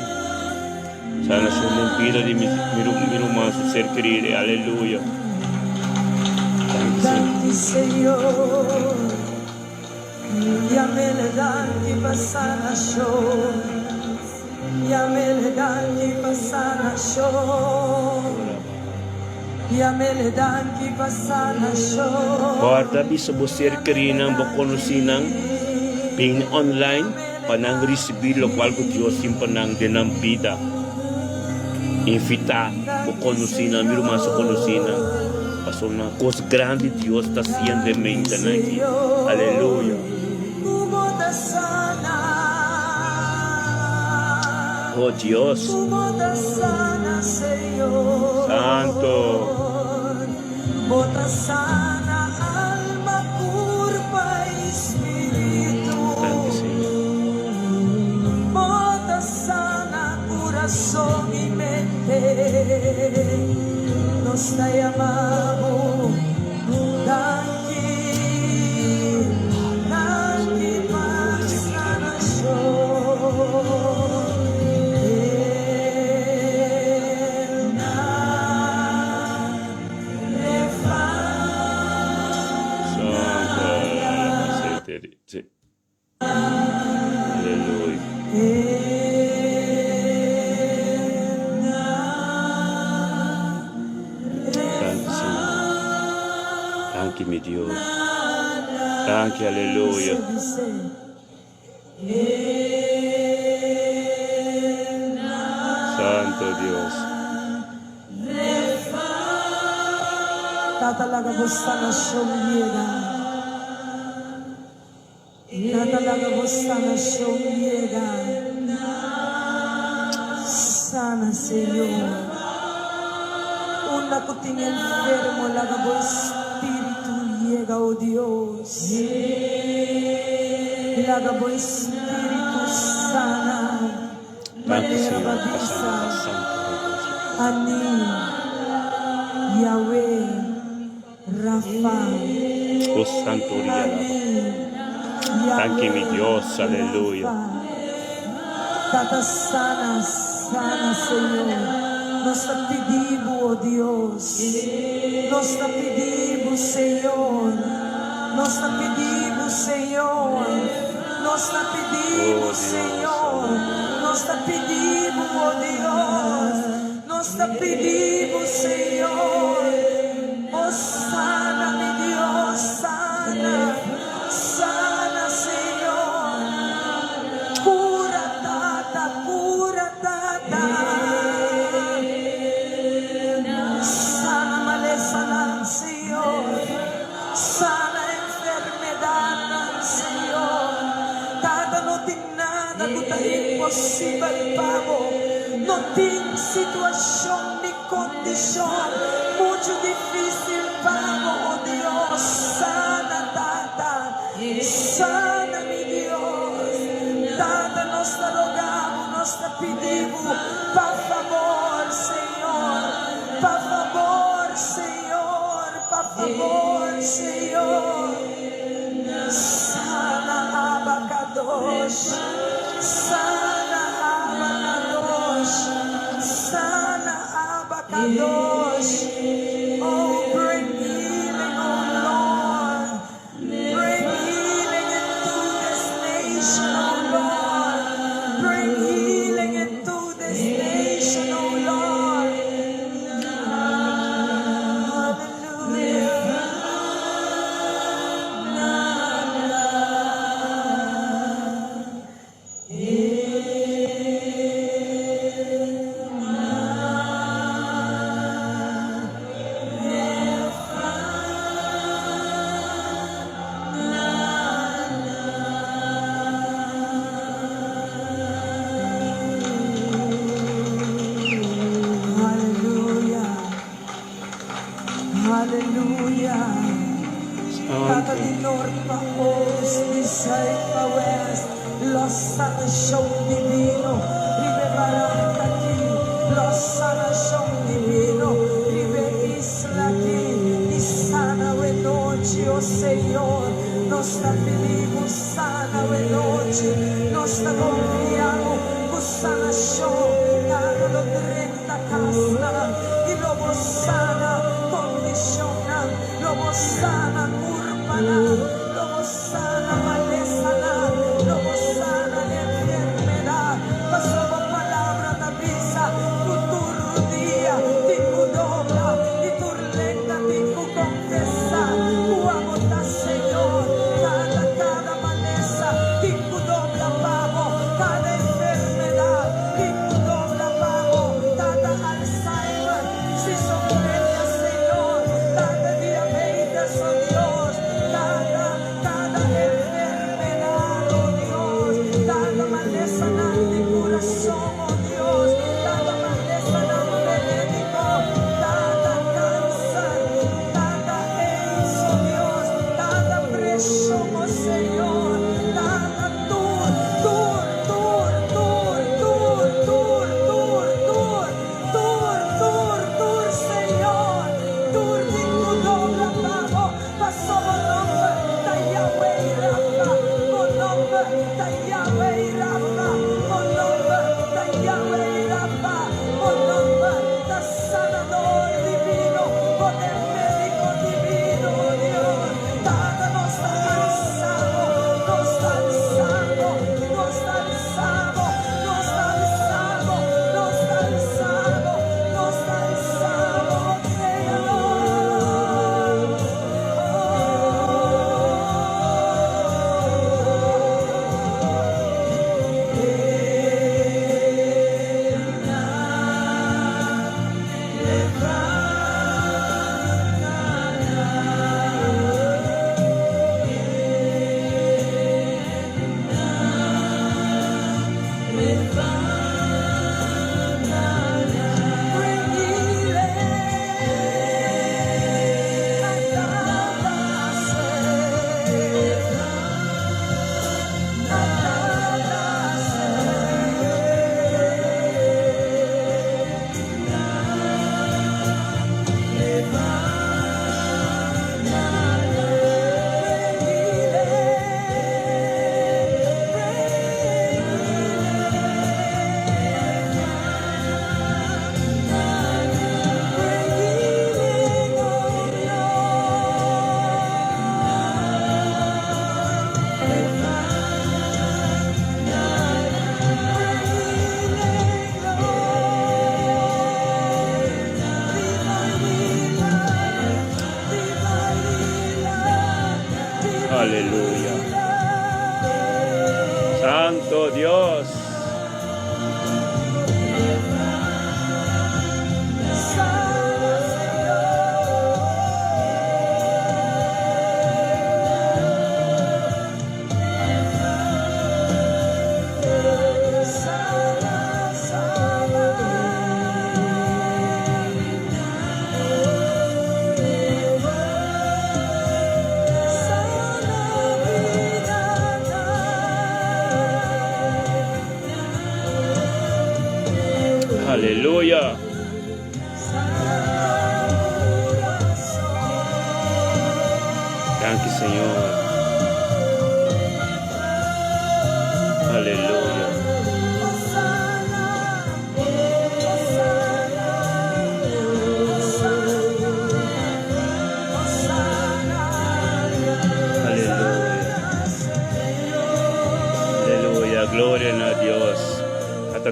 Sanación limpida de mi humano, su ser querido. Aleluya. Señor. Yameledan ki basana show. Yameledan ki basana show. Yameledan ki basana show. Guarda bisa busir kerinang bokonusinang pin online panang recibir lo cual ko Dios yung panang dinampida. Invita bokonusinang miro maso konusinang. Paso na cos grande Dios está haciendo en mi aquí. Aleluya. Oh Dios. Santo. Bota sana alma, curva y espíritu. Bota sana corazón y mente. Nos la llamamos Danki, Danki Masana Show. Aleluya. Thank you, mi Dios. Thank you, aleluya. Santo Dios. Tatalaga busta na shomiega. Tatalaga busta na shomiega. Sana, Señor. Una kuting enfermo, lagabo espíritu llega, oh Dios. Lagabo espíritu sana. Manera babisa. Ani. Yahweh. Rafa. Oh Santo Dios. Thank you, mi Dios. Aleluya. Tata sana, sana, Señor. Nos te pedimos, oh Dios. Nos te pedimos, Señor. Nos te pedimos, Señor. Nos te pedimos, Señor. Nos te pedimos, oh Dios. Nos te pedimos, Señor. Oh, sana, mi Dios, sana. Sana, Señor. Cura, tata, cura, tata. Sana maleza ng Señor. Sana enfermedad ng Señor. Tata, no tin nada kuta imposible pamo. No tin situación ni condición. Mucho difícil pamo, oh Dios. Sana, tata. Sana, mi Dios. Tata, nos te rogamos, nos te pedimos. Por favor, Señor. Por favor, Señor. Por favor, Señor. Sana, Abacadosh. Sana, Abacadosh. Sana, Abacadosh. Oh, bring healing, oh Lord. Bring healing into this nation, oh Lord. Bring healing into this nation, oh Lord. Hallelujah. Hallelujah. Tata di norte pa oest, di sud pa west, Los Sanasyong Divino, Ribe Barangaki, Los Sanasyong Divino, Ribe Islaki, Isana we noche, oh Señor, nos la pedimos sana we noche, nos la confiamos, con sanación, cada lo 30 casa, y lobo sana, condiciona, lobo sana, urbana, lobo sana, maleza. Aleluya. Santo Dios. Aleluya. Thank you, Señor. Aleluya. Aleluya. Gloria a Dios.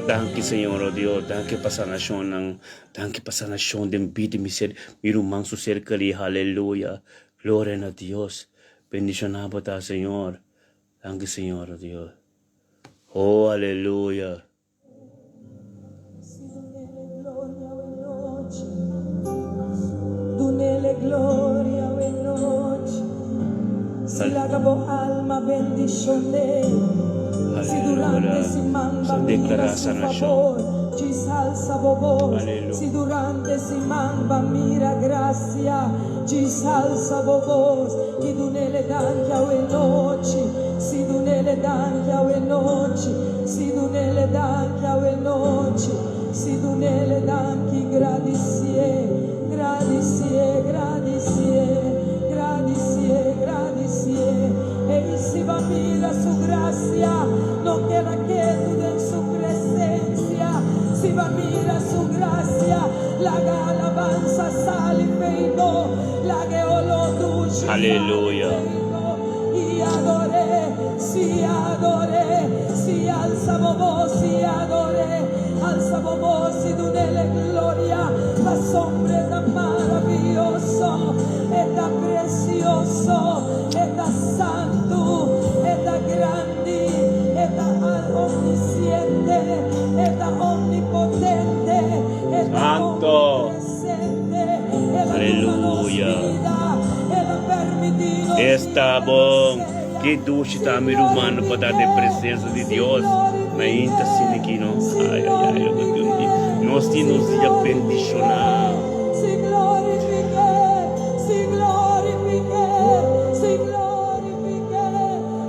Thank you, Señor, oh Dios. Thank you, sa nasyon din bidi mirumang suserkali. Hallelujah. Gloria a Dios. Bendición na po ta, Señor. Thank you, Señor, oh Dios. Oh, hallelujah. Dunele gloria e noche. Si la cabo alma bendición de si durante si mamba mira su favor, ci salsa vos. Si durante si mamba mira gracia, ci salsa vos. Chi dunele dangia e noci, si dunele dangia e noci, si dunele dangia e noci, si dunele danchi gradisie, gradisie, gradisie, gradisie, gradisie. E si va mira su gracia, no queda quietud en su presencia. Si va mira su gracia, la alabanza sale feito, la que olo duce. Aleluya. Y adoré, si alzamos voz, si adoré, alzamos voz y dunele gloria, la sombra es tan maravilloso, es tan precioso, es tan santo, es tan grande, es tan omnisciente, es tan omnipotente, es tan Santo. omnipresente, Aleluya. permitido. Está bom. Que dulce está mi humano para dar a presença de Deus. Mas ainda assim aqui não. Ai, ai, ai. Nós temos dia bendicionar. Si glorifique, si glorifique, si glorifique,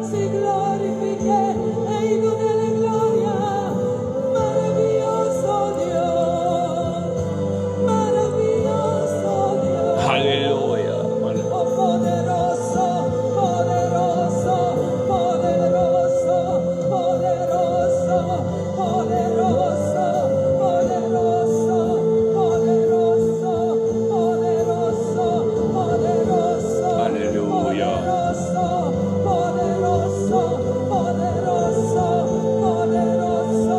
si glorifique, e dunele gloria, maravilloso Dios, maravilloso Dios. Aleluia. Oh, poderoso, poderoso, poderoso, poderoso, poderoso, poderoso, poderoso, poderoso, poderoso. Aleluia. Poderoso, poderoso, poderoso, poderoso,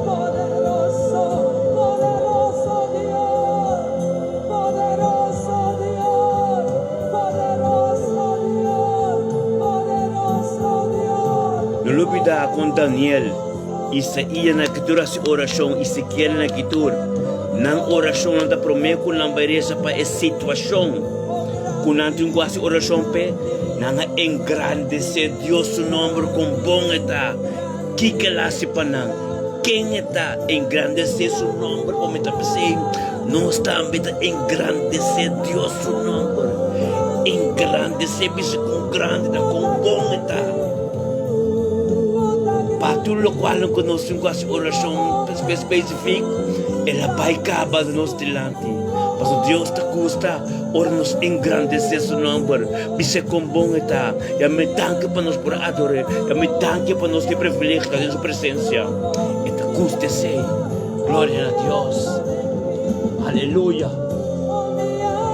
poderoso, poderoso Dios, poderoso Dios, poderoso Dios, poderoso Dios. No lupida com Daniel. Isso ia na cultura se oração. Isso quer na cultura. Não oração não dá prometo com lambareza para essa situação. Quando não tem quase oração pe, não engrandecer Deus o nome com bom está. Que lá se panang. Quem está engrandecer seu nome para me tapar. Nós também engrandecer Deus o nome. Engrandecer isso com grande, com bom está. Patulo qual não conosco quase oração específica, ela vai acabar de nós delante. Mas Deus te custa, ora nos engrandecer seu nome, bisa com bom está. E a me tanque para nós por adorar, e a me tanque para nós ter privilégio de sua presença. E te custa ser. Glória a Deus. Aleluia.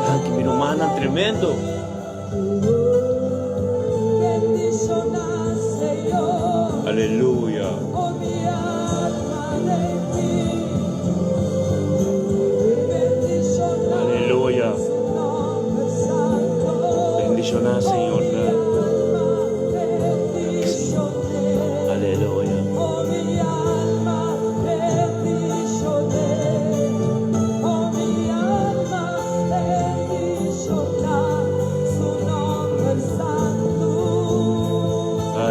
Tanque meu humano tremendo. Aleluya. Oh, mi alma de ti. Bendicionar Aleluya. su nombre santo. Bendicionar, Señor.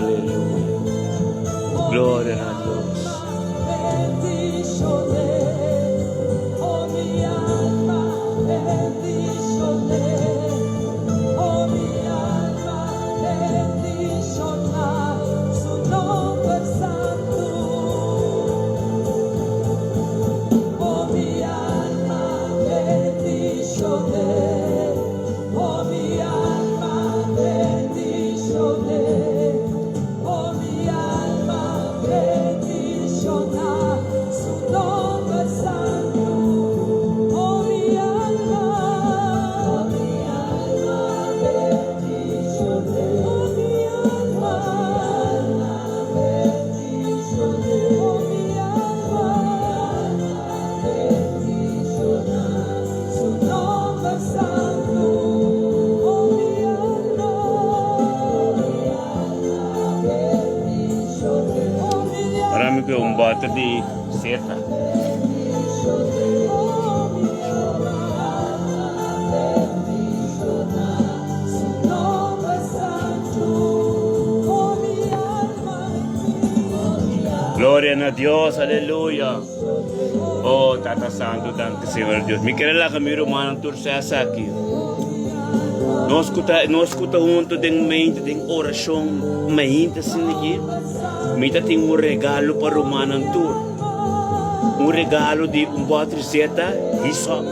Aleluya. Gloria a Dios. Bendícione, oh mi alma, bendícione, oh mi alma, bendíciona su nombre santo. Oh mi alma, bendícione, oh mi alma, bendícione, oh mi alma, bendiciona su nombre santo. Oh mi alma, bendicione, oh mi alma, bendicione, oh mi alma, bendiciona su nombre santo. Oh mi alma, bendicione, oh mi alma. Marami kayong bata di seta. Gloria a Dios, aleluya. Oh, Tata Santo, danke Señor Dios. Mi kilala kami rumanang tursasa aqui. Nós escuta junto den mente, den oração, mente assim aqui. Mita tem regalo para rumanang tour. Regalo de botrizeta hisop.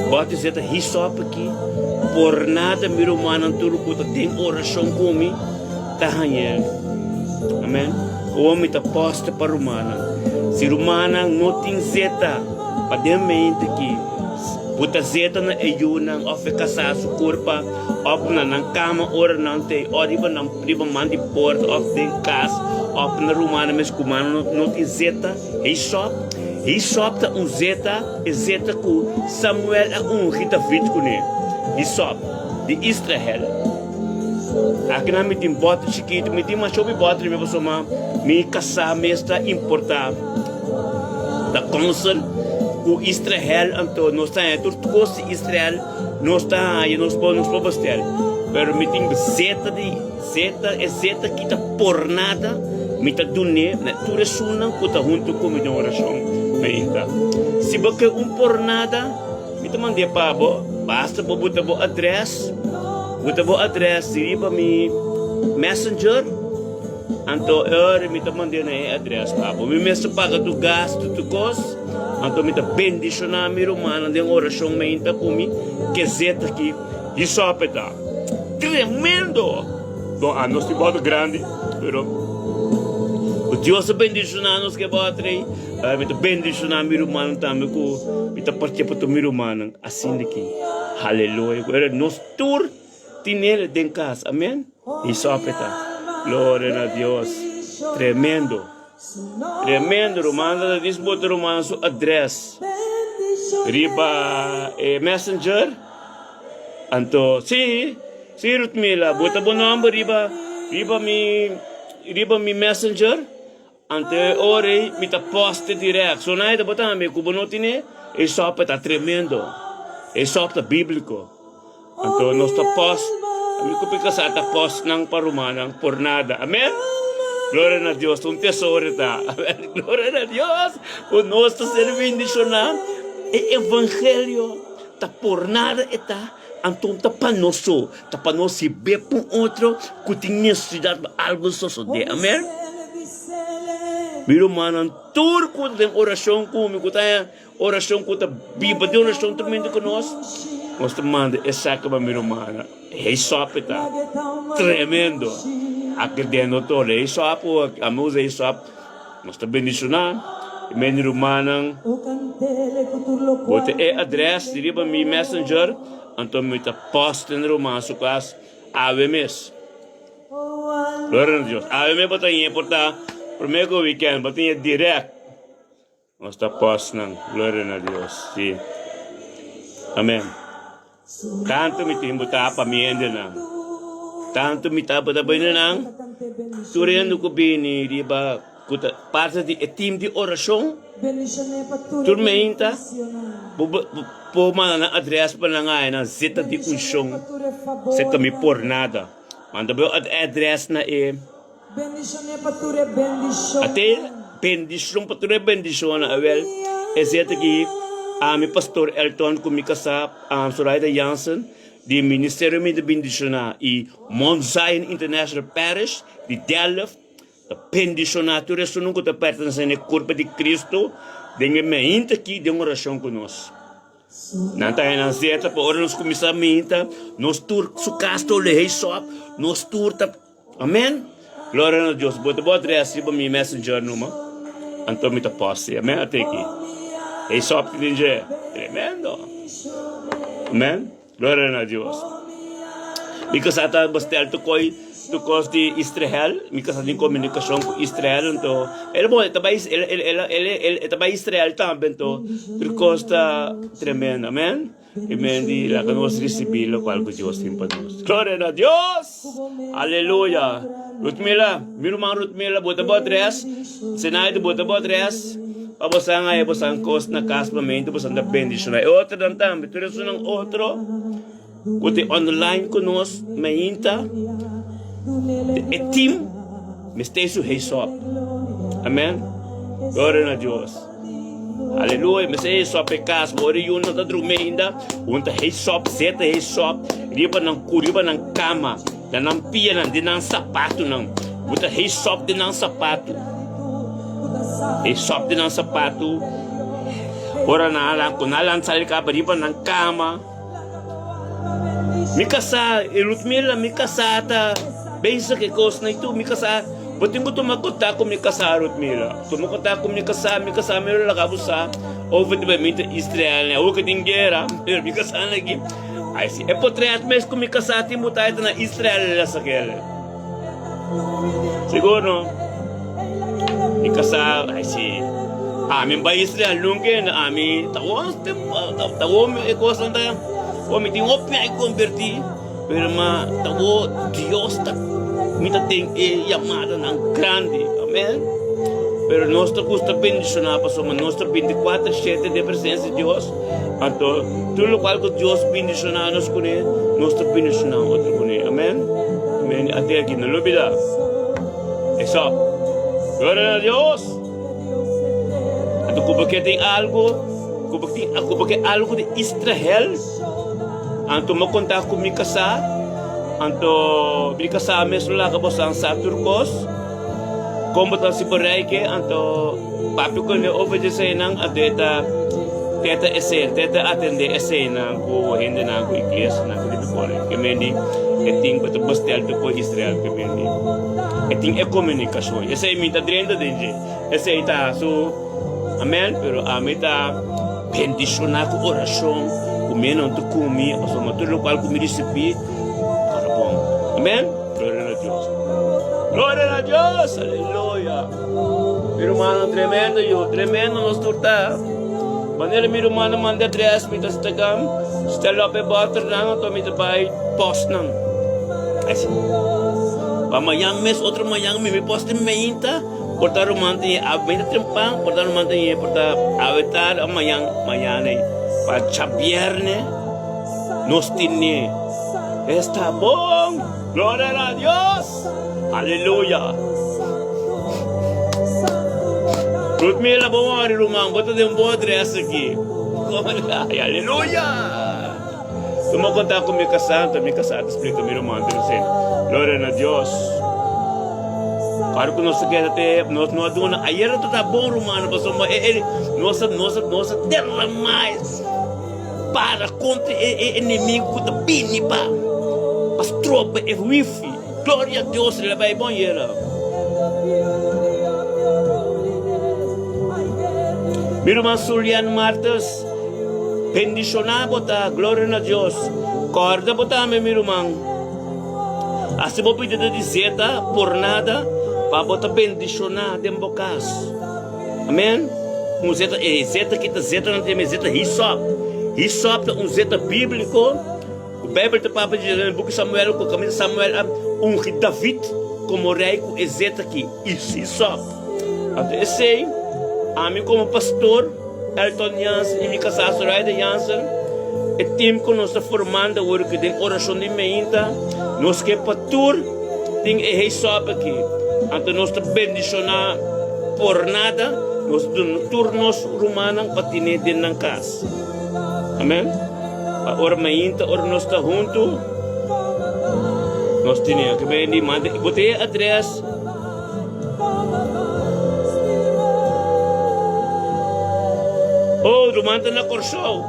Botrizeta hisop aqui. Por nada mi rumanang tour kuta tem oração kumi. Tahanyan. Amen. O mita posta para rumanang. Si rumanang não tem zeta. Pa den mente aqui. Puta zeta na ayunang of kasasu kurpa op na ng kama ora nante o riba mandi port of the kas op na rumana mes kumano not in zeta he shop ta zeta e zeta ku Samuel a kita vit kune he shop de Israel akina mitim bot chiquito mitim ma shobi bot me basoma mi kasa mesta importar da consul o Israel anto não está em todo costo Israel não está e nos podemos postar pero me tem zeta que tá por nada me tá dune na tua suna que tá junto com minha oração meita se você por nada me tá mandei para basta botar bo address riba mi messenger anto me tá mandei na address para me mesmo paga do gasto do costo. Então, me bendicionar mi romana de oração menta kumi que zeta aqui e só peta tremendo. Então, nós temos muito grande, pero o Deus bendicionar nos que batre, me bendicionar mi romana também com me participa do mi romana assim daqui. Aleluia. Agora nós tour tinele den casa, amém? E só peta. Glória a Deus. Tremendo. Tremendo, romana, diz botar romana su address. Riba messenger. Anto, si Rutmila, bota bo number riba mi messenger. Ante ore mi ta poste direct. So na ida bota mi kubonotine e sopa ta tremendo. E sopa bíblico. Anto nos ta post, mi kupika sa ta post ng parumanang por nada. Amen. Gloria a Dios, un tesoro está. Gloria a Dios, o nuestro servicio na e evangelio ta por nada está. Então tá para nós se ver para outro que tem necessidade de algo só de. Amém? Miro mano, tudo que tem oração comigo, tá? Oração que tá Bíblia de oração também com nós. Nós te manda essa que miro mano. É só tá tremendo. Aqui dentro todo é só a música é só. Nós te bendicionar. Miro mano. Bote é address, diriba mi messenger. Então me tá posta no romanço class AVMs. Glória a Deus. AVM bota em porta primeiro weekend, bota em direct. Nós tá posta não. Glória a Deus. Sim. Amém. Tanto me tem botar para mim ainda não. Tanto me tá botar para não. Turendo ko bini riba kuta parte de time de oração. Turmenta. Po mana na address pa na nga na zeta di unsyong sa kami por nada. Manda ba at address na Bendición é pature bendición. ate bendisyon pature bendisyon na awel. Zeta ki mi pastor Elton kumikasa Soraya Jansen di Ministerio de Bendisyon na Mount Zion International Parish di Delft. A bendisyon na ture sunong ko ta pertenece ne corpo de Cristo. Dengue me inta ki de oração conosco. Nantayan ang zeta po oras nos kumisamita, nos tur su casto lehei sop, nos tur tap. Amen. Gloria a Dios. Buat resi ba mi messenger numa. Anto mi tapos. Amen ateki. Ei sop dinje. Tremendo. Amen. Gloria a Dios. Because ata bastel to kos di Israel, mikas din komunikasyon ko Israel to. Mo tabay Israel tamben to. Because tremendo. Amen. Amen. Di la kanos recibilo kwal ko Dios tin panos. Gloria a Dios. Hallelujah. Rutmila, mirumang Rutmila buta tres. Senay buta tres. Pabosang ay bosang kos na caspamento bosang da bendition ay otro dan tambe. Pero sunang otro. Kuti online kunos mainta. E team mestesu heisop. Amen. Gloria a Dios. Aleluia. Mestesu sop pekas. Ori yun na drumehinda. Unta heisop, zeta heisop. Riba ng kama. Dan ng piya din ng sapato ng. Unta heisop din ng sapato. Heisop din ng sapato. Ora na alam. Kung alam sali ka, riba ng kama. Mikasa, Rutmila, mikasa ata. Basic que coisa na ito, mikasa. Buti ko tumakota ko mikasa Rutmila. Tumakota ko mikasa meron lakabusa. Over the bamita Israel na uka tinggera. Pero mikasa lagi. Ay si epotreat mes ko mikasa ti mo tayo na Israel la sa kele. Siguro mikasa ay si amin ba Israel lungke na amin tawon e kosa tayo. O mi tingop mi ay converti. Pero tawo Dios mita ting llamada ng grande. Amen. Pero nuestro gusto bendición pa somos nuestro 24/7 de presencia de Dios. Anto, todo lo cual con Dios bendicionanos con él, nuestro bendición otro con él. Amen. Amen. Ate aquí no lo olvida. Eso. Gloria a Dios. Anto, kupakete algo de Israel. Anto makontak ko mikasa. Anto mikasa mesula ka bosang sa Turkos. Kombotan si Boreke. Anto papi ko ne obedece nang adeta teta atende ese nang ko hindi na ko iglesia nang ko dipore. Kemendi eting ko bastel to ko Israel kemendi. Eting komunikasyon. Ese minta drenda dinje. Ese ita so amen pero amita bendisyon ako orasyon. Kumenon to kumi o sa matulog kwal kumirisipi karabong. Amen? Gloria a Dios. Gloria a Dios. Aleluya. Mi hermano, tremendo yo. Tremendo nos turta. Manera mi hermano manda tres mitas tagam. Stella pe butter nang to mitabay post nang. Asi. Pamayang mes otro mayang mi post mainta. Porta romante abenta trempang. Porta romante porta avetar mayang mayane. Pacha vierne nos tiene está bon. Gloria a Dios. Aleluya. Rutmila bawari rumang bota de un bodres aquí. Aleluya. Tumakonta ko mi kasanta explica mi rumang din. Gloria a Dios. Para que nós não aduna ayer tu tá bom romano para somos nossa terra mais para contra inimigo da pinipa as tropas é wifi glória a Deus ele vai bom era meu irmão Julian Martas bendicionar bota glória a Deus corda bota meu irmão assim vou pedir de dizer por nada para botar bendicionar de bocas. Amen? Zeta kita zeta não tem zeta hisop. Hisop é zeta bíblico. O Bíblia te papa de no book Samuel com caminho Samuel David como rei com zeta aqui. Hisop. Até esse a mim como pastor Elton Jansen e minha Soraya Jansen e time que nós está formando agora que tem oração de meinta Nos que patur, ting sobe aqui. Anto nos te bendicionar por nada, nos turnos rumanang patine din ng kas. Amen? Or mainta, or nos ta junto, nos tinia. Kaya hindi manda, ibuti address. Oh, rumanta na korso.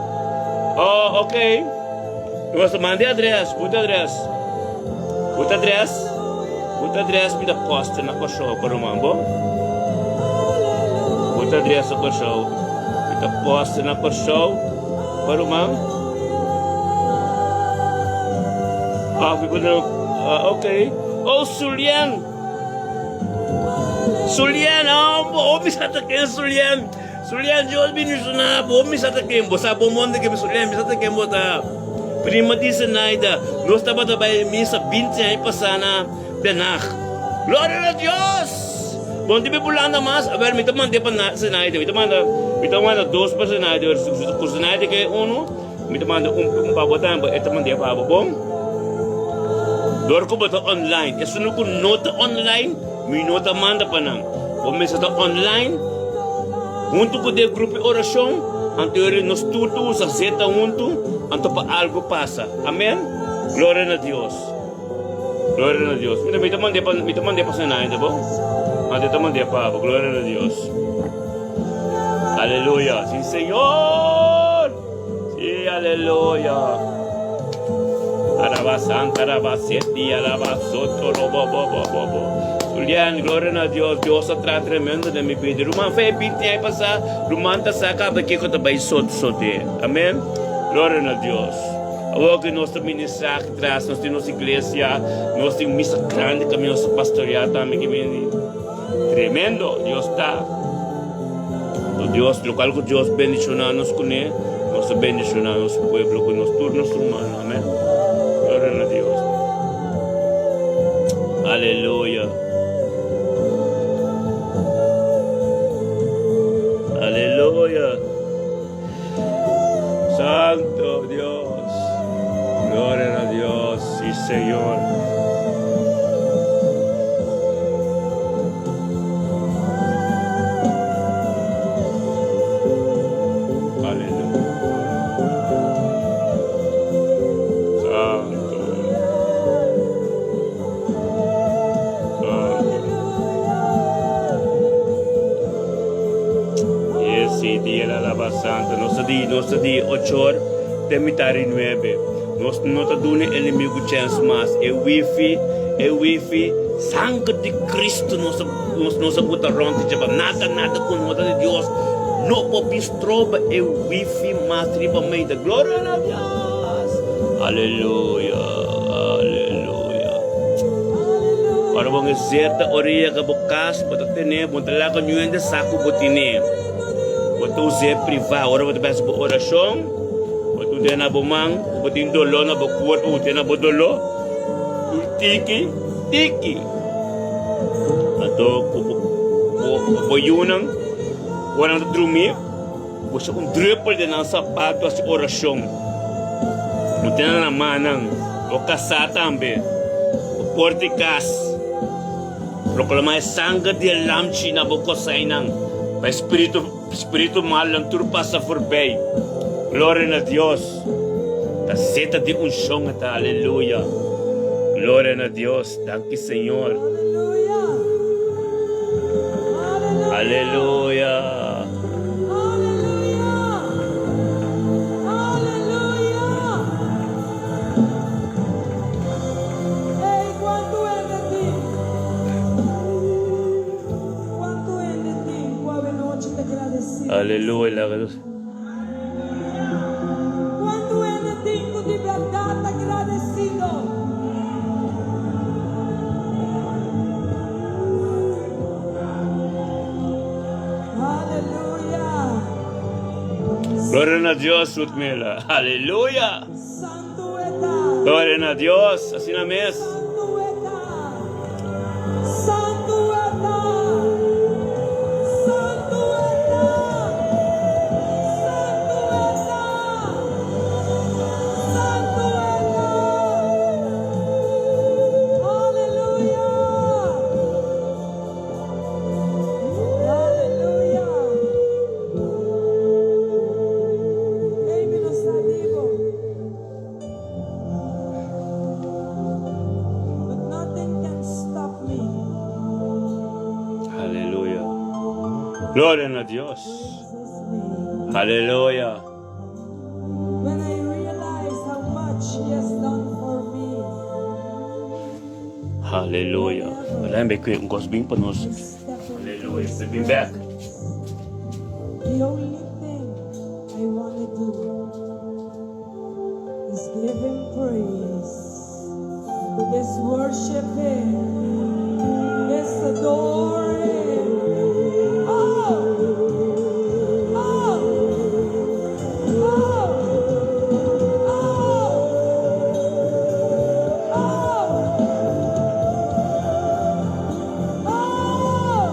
Oh, okay. Mas manda address, buta address. Buta address. Buta address pida poste na korso ko rumambo. Buta address ko korso. Pida poste na korso ko rumam. We gonna okay. Oh, Sulian. Sulian, oh, misata kayo Sulian. Sulian, Diyos binusuna po, misata kayo. Sa pumonde kayo Sulian, misata kayo mo ta. Prima di Sinaida, nos taba tabay misa 20 ay pasana benak. Gloria na Diyos! Bonti be pulanda mas, a ver, mita man de pa na Sinaida, mita man dos pa Sinaida, por Sinaida kay uno, mita man pabotan, ito man de pa bom. Dor ko ba ito online? E sunod ko nota online, may nota manda pa nang. Kung may sa ito online, junto ko de grupo orasyon, ang teori nos tutu sa zeta junto, anto pa algo pasa. Amen? Gloria na Dios. Gloria na Dios. May taman de pa sa nain, diba? May taman de pa. Gloria na Dios. Aleluya. Si Señor. Si aleluya. Arabasanta, arabaseti, arabasoto, robo. Julián, gloria a Dios. Dios atrás tremendo de mi vida. Ruman fe pinti ay pasa, rumanta saca porque ko tabay sote. Amén. Gloria a Dios. Awag que nosso ministério atrás, nós temos igreja, nós temos missa grande, kami nosso pastoreado também que vem. Tremendo, Dios está. Dios, local que Dios bendicionanos con él, nos bendicionanos pueblo con nos turnos humanos. Amén. Gloria a Dios. Aleluya. Aleluya. Santo Dios. Gloria a Dios. Sí, Señor. Aleluya. Santo. Dia la lava santa, nos di 8 temitari 9. Nos no ta dune inimigo chance mas e wifi sangue de Cristo nos buta ronte jaba nada com moda de Deus no popis troba e wifi mas triba mei da glória a Deus. Aleluia. Para bang zeta oria ka bukas pata tene bontala ka nyuende saco botine. Waktu saya privat, orang berbahasa berorasyon, waktu dia nak bomang, betin dolo nak berkuat, dia nak berdolo, tiki, atau boyunang, orang tu drumi, bos drupal dia nak sapato as orasyon, dia nak manang, lokasata ambe, portikas, proklamai sangga dia lamchi na bokosay nang, pa espírito mal lang turpasa voorbij. Gloria a Dios. Ta zeta de unção ata, aleluia. Gloria a Dios. Danke, Señor. Aleluia. Aleluya. Cuando eres digno de verdad agradecido. Aleluya. Gloria a Dios, Utmela. Aleluya. Santo está. Gloria a Dios. Así na mes. Santo está. Santo está. Santo está. Santo está. Santo está. Gloria a Dios. Aleluya. When I realize how much He has done for me, Aleluya. Wala may kuya Gosbing panos. step in. Aleluya. Stepping back. The only thing I want to do is give Him praise, is worship Him, is adore Him. Oh! Oh! Oh!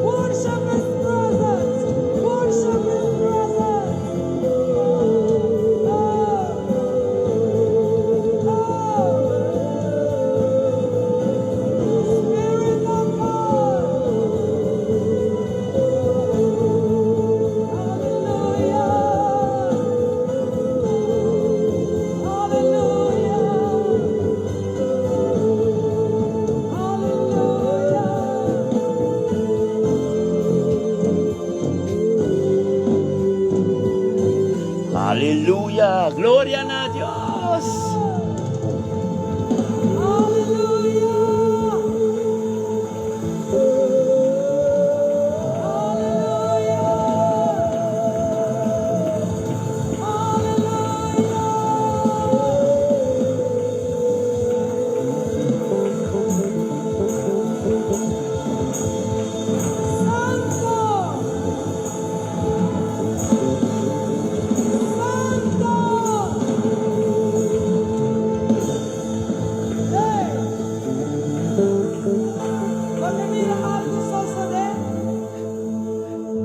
Worship His presence. Worship His presence. Spirit of God. Hallelujah. Hallelujah. Aleluya. Gloria a Dios.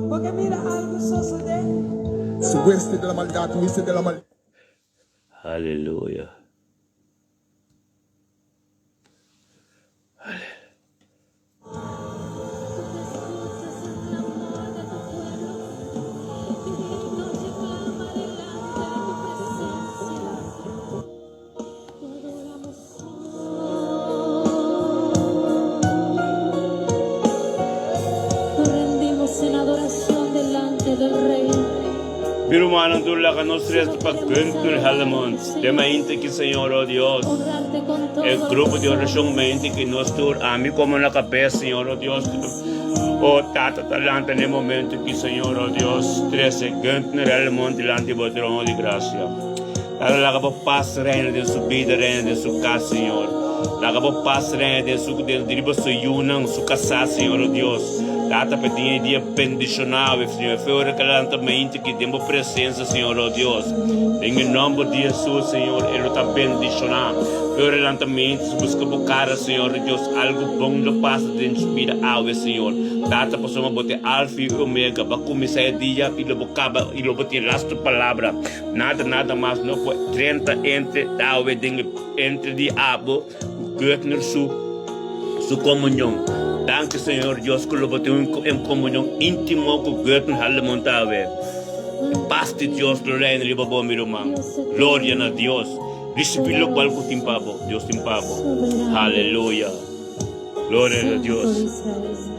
Porque mira algo suceder. Su hueste de la maldad, huiste de la maldad. Aleluya. Nos rendimos en adoración delante del Rey. Birumanang tula ka nuestras pagkuntur halamons. De mainte que Señor, oh Dios. Honrarte con todo. El grupo de oración mente que nos tur a mí como la cabeza, Señor, oh Dios. Oh, tata talante en el momento que Señor, oh Dios. 13 guntner halamon delante de trono de gracia. La que paz reina de su vida, reina de su casa, Señor. La que paz reina de su yunang, su casa, Señor, oh Dios. Tata pedinha dia bendicionável, Senhor. Foi oracalantamente que temos presença, Senhor, oh Deus. Em nome de Jesus, Senhor, Ele está bendicionando. Foi oracalantamente, busca por cara, Senhor, Deus, algo bom do passa dentro da vida, ave, Senhor. Tata, possamos botar alfa e omega, para começar o dia e logo acaba, e logo ter lasta palavra. Nada mais, não foi 30 entre, ave, entre diabo, Götner, su comunhão. Danke, Señor Dios, que lo bote en comunión íntimo con Götten Hallemontave. Paz de Dios, lo reina y babo mi román. Gloria a Dios. Recibirlo cual que timpabo, Dios timpabo. Aleluya. Gloria a Dios. Aleluya.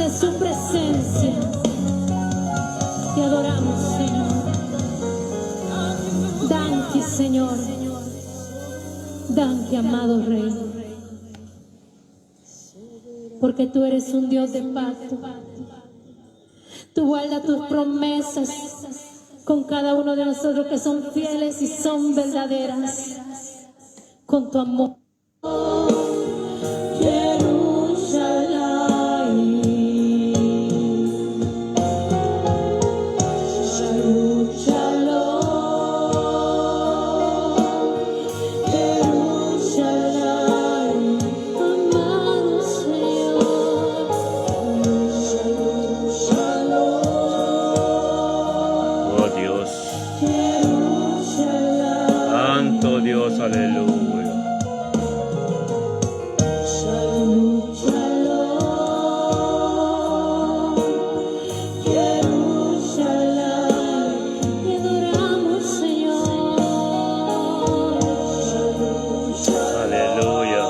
de su presencia. Te adoramos, Señor. Danke, Señor. Danke, amado Rey. Porque tú eres un Dios de pacto. Tú guardas tus promesas con cada uno de nosotros que son fieles y son verdaderas. Con tu amor. Oh Dios. Santo Dios, aleluya. Aleluya.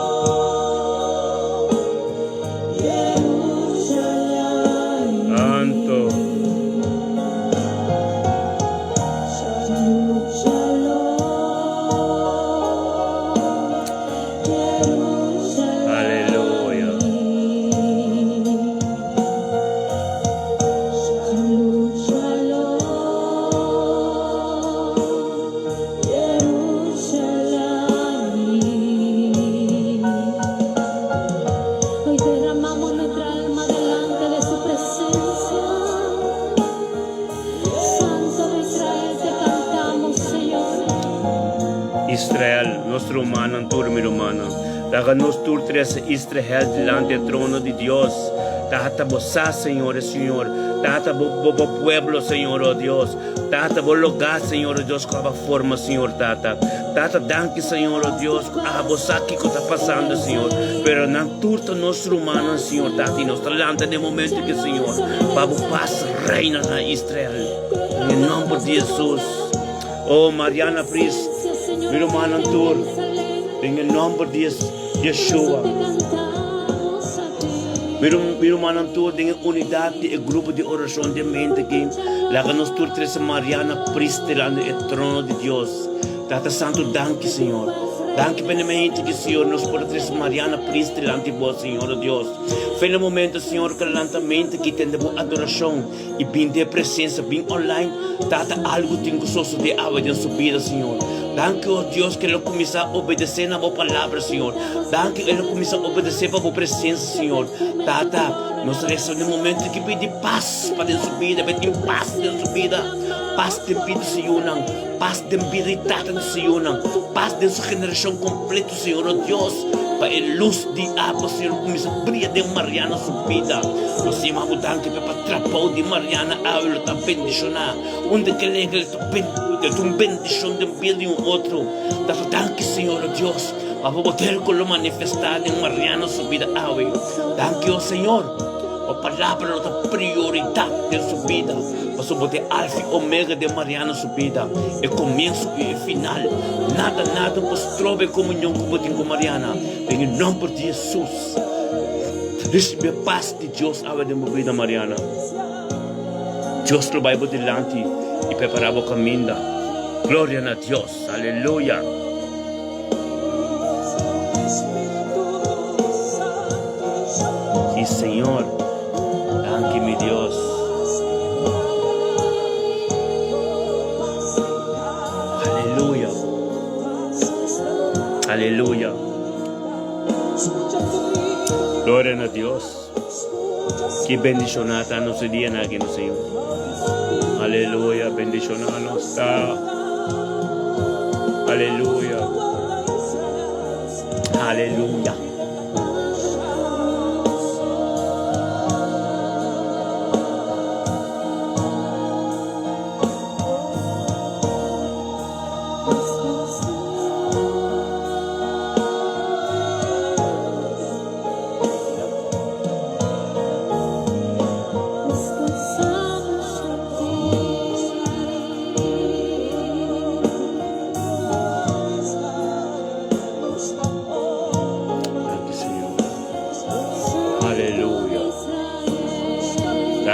Santo. Aleluya. Hoy derramamos nuestra alma delante de su presencia. Santo de Israel, te cantamos, Señor. Israel, nuestro humano, mi humano. Daga-nos tur tres Israel delante del trono de Dios. Tata vosá, Señor, Señor. Tata bo pueblo, Señor, oh Dios. Tata bo lugar, Señor, oh Dios, con la forma, Señor, Tata. Tata, danke, Señor, oh Dios, a vosá que está pasando, Señor. Pero na turta nuestro humano, Señor, Tata, y nos delante de momento que, Señor, para paz reina na Israel. En el nombre de Jesús. Oh, Mariana Priest, mi hermano Tur, en el nombre de Yeshua. Mi hermano Tur, en unidad del grupo de oración de mente que la nos tur tres Mariana Priest delante del trono de Dios. Tata Santo, danke, Señor. Danke per la mente que, Señor, nos por tres Mariana Priest delante de vos, Señor, oh Dios. Fue el momento, Señor, que lentamente que tendemos adoración y bien de presencia, bien online. Tata algo tengo soso de agua en su vida, Señor. Danke, oh Dios, que Él comienza a obedecer a tu palabra, Señor. Danke que Él comienza a obedecer a tu presencia, Señor. Tata, nos resta en el momento que pide paz para su vida, pide paz en su vida. Paz de vida, Señor. Paz de vida y tata, Señor. Paz de su generación completa, Señor, oh Dios. Para el luz de agua, Señor, comienza a brillar de Mariana su vida. Nos llamamos danke para atrapar de Mariana, hablo tan bendicionar. Onde que le tu bendición de un vida de un otro. Danke, Señor, oh Dios, para poder con lo manifestar en Mariana su vida. Danke, oh Señor. La palabra es la prioridad de su vida. Para poder alfa y omega de Mariana su vida. El comienzo y el final. Nada pues trove comunión con Mariana. En el nombre de Jesús. Recibe paz de Dios ahora de mi vida, Mariana. Dios lo va por delante y preparaba camino. Gloria a Dios. Aleluya. Sí, Señor. Danke, mi Dios. Aleluya. Aleluya. Gloria a Dios. Que bendicionata nos día en alguien, Señor. Aleluya. Bendicionanos está. Aleluya. Aleluya.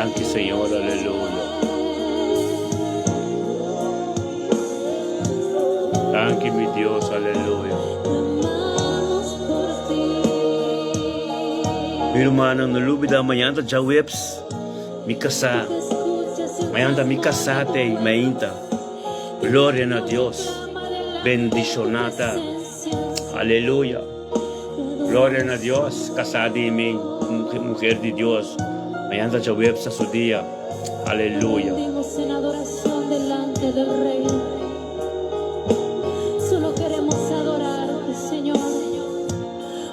Thank you, Señor, aleluya. Thank you, mi Dios, aleluya. Mi hermano, no lubida mayanta jaweps, mi casa, mayanta mi casate, mayinta. Gloria a Dios, bendicionata, aleluya. Gloria a Dios, casada en mi mujer de Dios, mayanta jaweps a su día, aleluya. Rendimos en adoración delante del Rey. Solo queremos adorarte, Señor,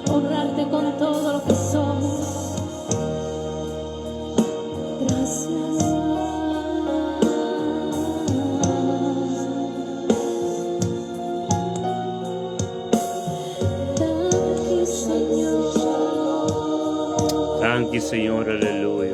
honrarte con todo lo que somos. Gracias. Dale, Señor. Thank you, Señor, aleluya.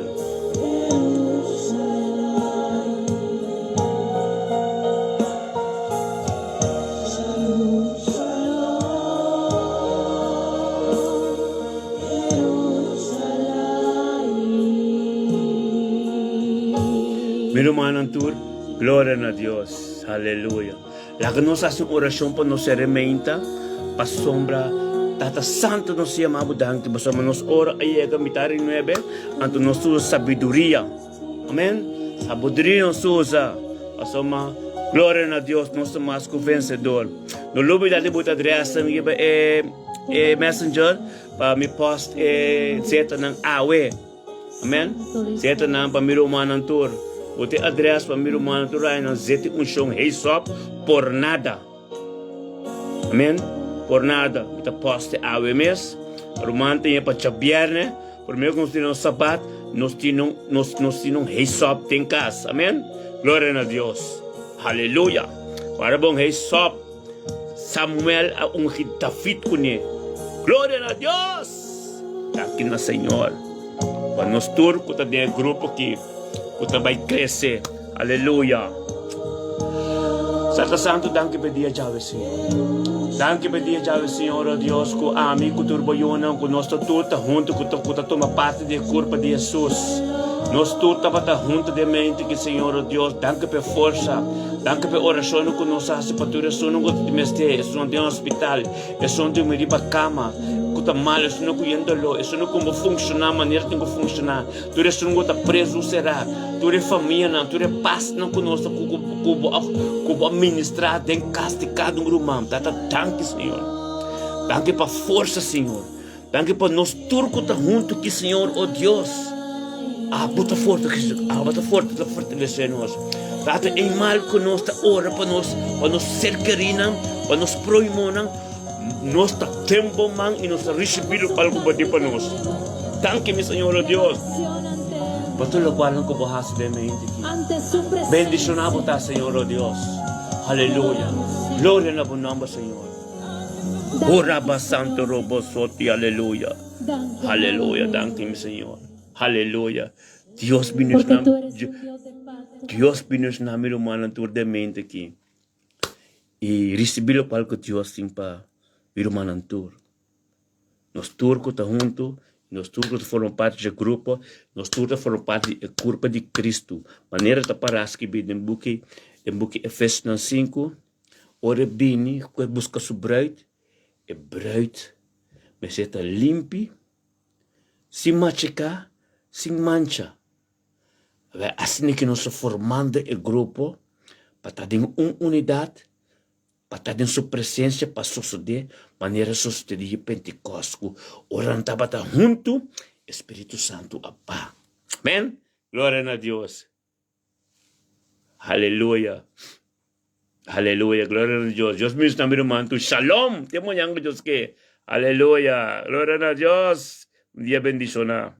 Mi hermano Antur, gloria a Dios, aleluya. La que nos hace oración por nos herramienta, para sombra, Tata Santo nos llama abundante, para nos ora y llega a mitad y 9, ante nos usa sabiduría. Amén. Sabiduría nos usa, para gloria a Dios, nos más que vencedor. No lo olvides de botar adresa, messenger, para mi post, zeta ng awe. Amen. Zeta ng pamiruman ng tour. Buti address pamiruman ng tour ay ng zeti unsyong Aesop por nada. Amen. Por nada. Kita poste awe mes. Rumante niya pa chabierne. Por meio kung tinong sabat, nos tinong Aesop tingkas. Amen. Gloria a Dios. Hallelujah. Para bong Aesop, Samuel a ungid David kunie. Gloria a Dios. Takin na Señor. Para nos tour, kuta de grupo que kuta vai crescer. Aleluia. Santa Santo, danke per dia Jave, Senhor. Danke per dia Jave, Senhor, oh Deus, com a amigo turboiona, com nós tudo junto, kuta toma parte do corpo de Jesus. Nós tudo para junto de mente que Senhor, oh Deus, danke per força. Danke per oração que nós fazemos para tu ressono com o mestre, isso não tem hospital, isso não tem uma cama. Kuta mal, isso não cuidando, isso não como funcionar, maneira que tem que funcionar. Tu eres um gota preso será, tu eres família, tu eres paz não conosco, como administrar, tem castigado um grupo, tata, danke Senhor, danke para força Senhor, danke para nós turco tá junto que Senhor, oh Deus, bota forte, para fortalecer nós. Tata, em mal conosco, ora para nós ser queridos, para nós proimonam. Nós está tempo man e nós recebemos algo para nós. Danke mi Senhor oh Deus. Por tudo qual não cobohas de mente aqui. Bendicionado tá Senhor oh Deus. Aleluia. Glória na bom nome Senhor. Oraba santo robo soti aleluia. Aleluia. Danke mi Senhor. Aleluia. Deus bendice nam. Deus bendice nam meu humano tur de mente aqui. E recebeu para que Deus tem para irmão tour. Nós turcos tá junto, nós turcos foram parte do grupo, nós turcos foram parte da corpo de Cristo. Maneira de parar que bem em buque Efésios 5, ora bini, que busca sua bruid, e bruid, mas está limpi, sem machucar, sem mancha. Assim que nós formando o grupo, para ter uma unidade, para ter sua presença, para suceder, maneira suceder Pentecostes, orando para junto, Espírito Santo, Abba. Amém? Glória a Deus. Aleluia. Aleluia. Glória a Deus. Deus me está mirando. Shalom. Temo yang Deus que. Aleluia. Glória a Deus. Um dia bendicionado.